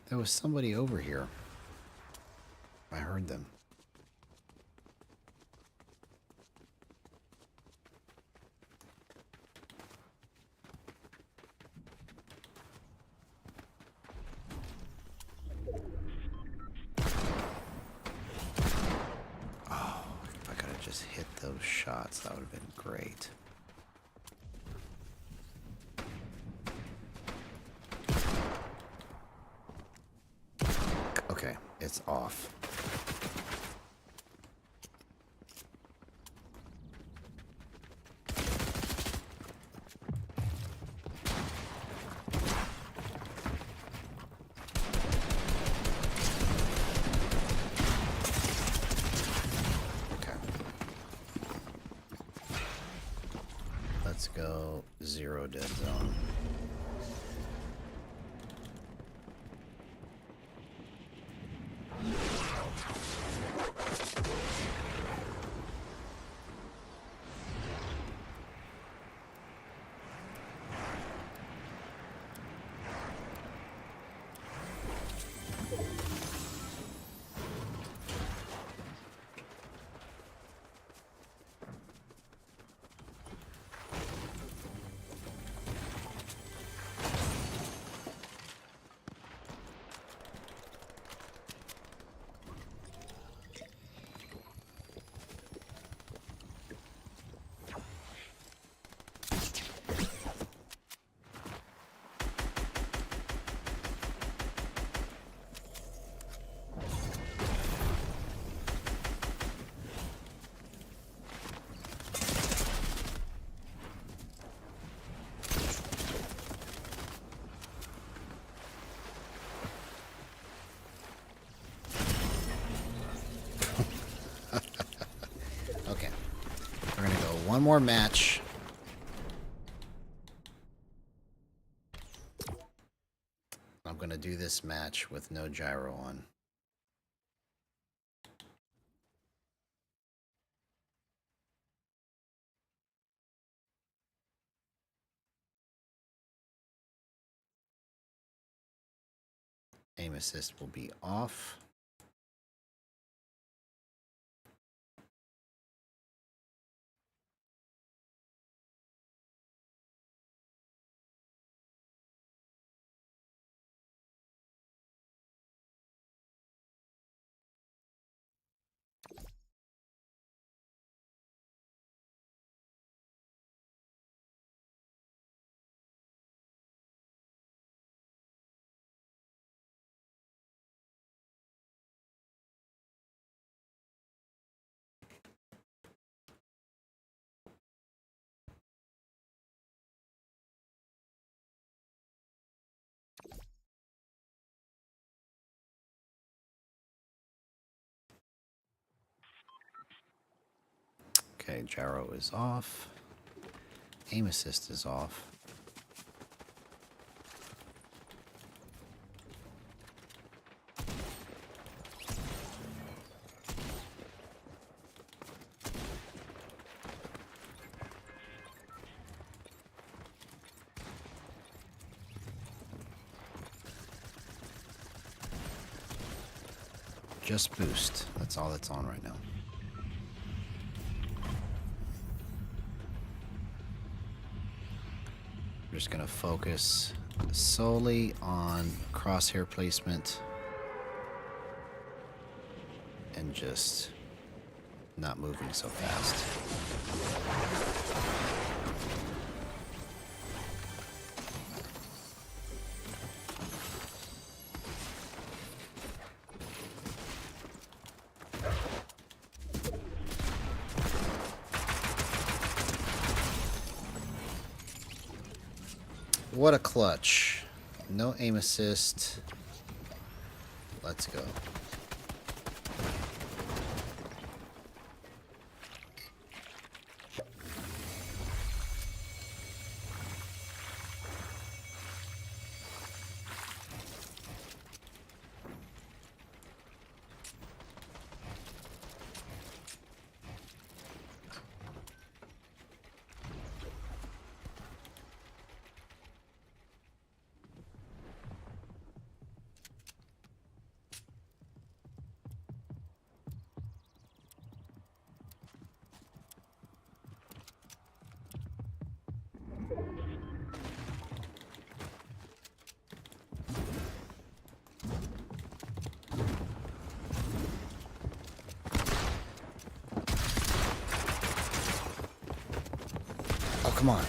There was somebody over here. I heard them. Oh, if I could have just hit those shots, that would have been great. Okay, it's off. Let's go 0 dead zone. Okay. We're going to go one more match. I'm going to do this match with no gyro on. Aim assist will be off. Okay, gyro is off. Aim assist is off. Just boost. That's all that's on right now. We're just going to focus solely on crosshair placement and just not moving so fast. What a clutch. No aim assist. Let's go. Oh, come on.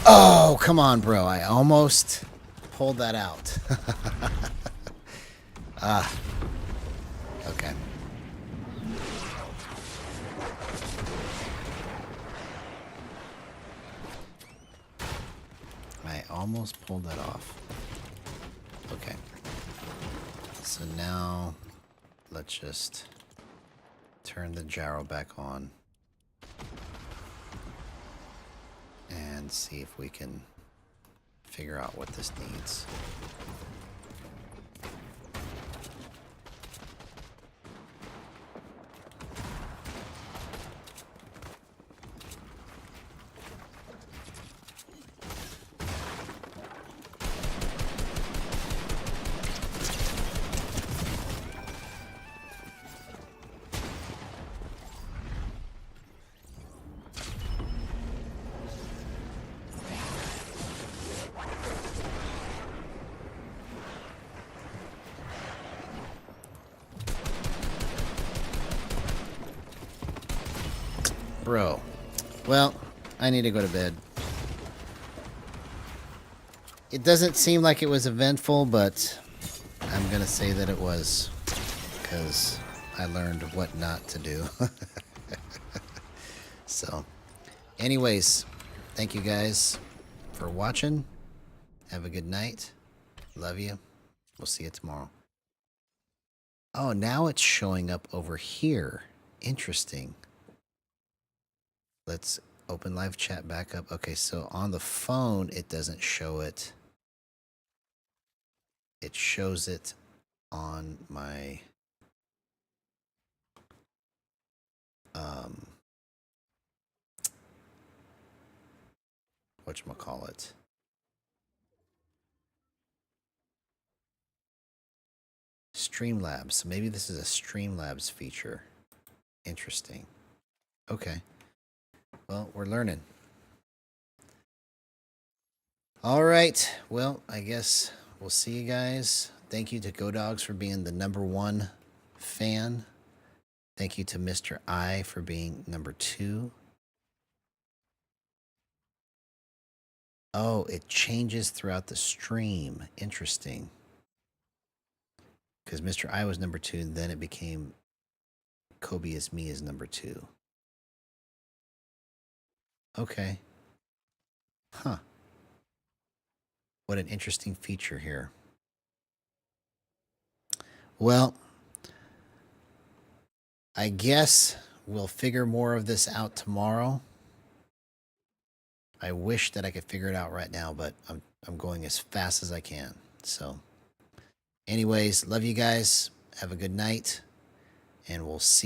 Oh, come on, bro. I almost pulled that out. Okay. I almost pulled that off. Okay. So now let's just turn the gyro back on and see if we can figure out what this needs. Bro. Well, I need to go to bed. It doesn't seem like it was eventful, but I'm going to say that it was, because I learned what not to do. So, anyways, thank you guys for watching. Have a good night. Love you. We'll see you tomorrow. Oh, now it's showing up over here. Interesting. Let's open live chat back up. Okay, so on the phone, it doesn't show it. It shows it on my whatchamacallit. Streamlabs. So maybe this is a Streamlabs feature. Interesting. Okay. Well, we're learning. All right. Well, I guess we'll see you guys. Thank you to GoDogs for being the #1 fan. Thank you to Mr. I for being #2. Oh, it changes throughout the stream. Interesting. Because Mr. I was #2, and then it became Kobe is me is #2. Okay. Huh. What an interesting feature here. Well, I guess we'll figure more of this out tomorrow. I wish that I could figure it out right now, but I'm going as fast as I can. So, anyways, love you guys. Have a good night, and we'll see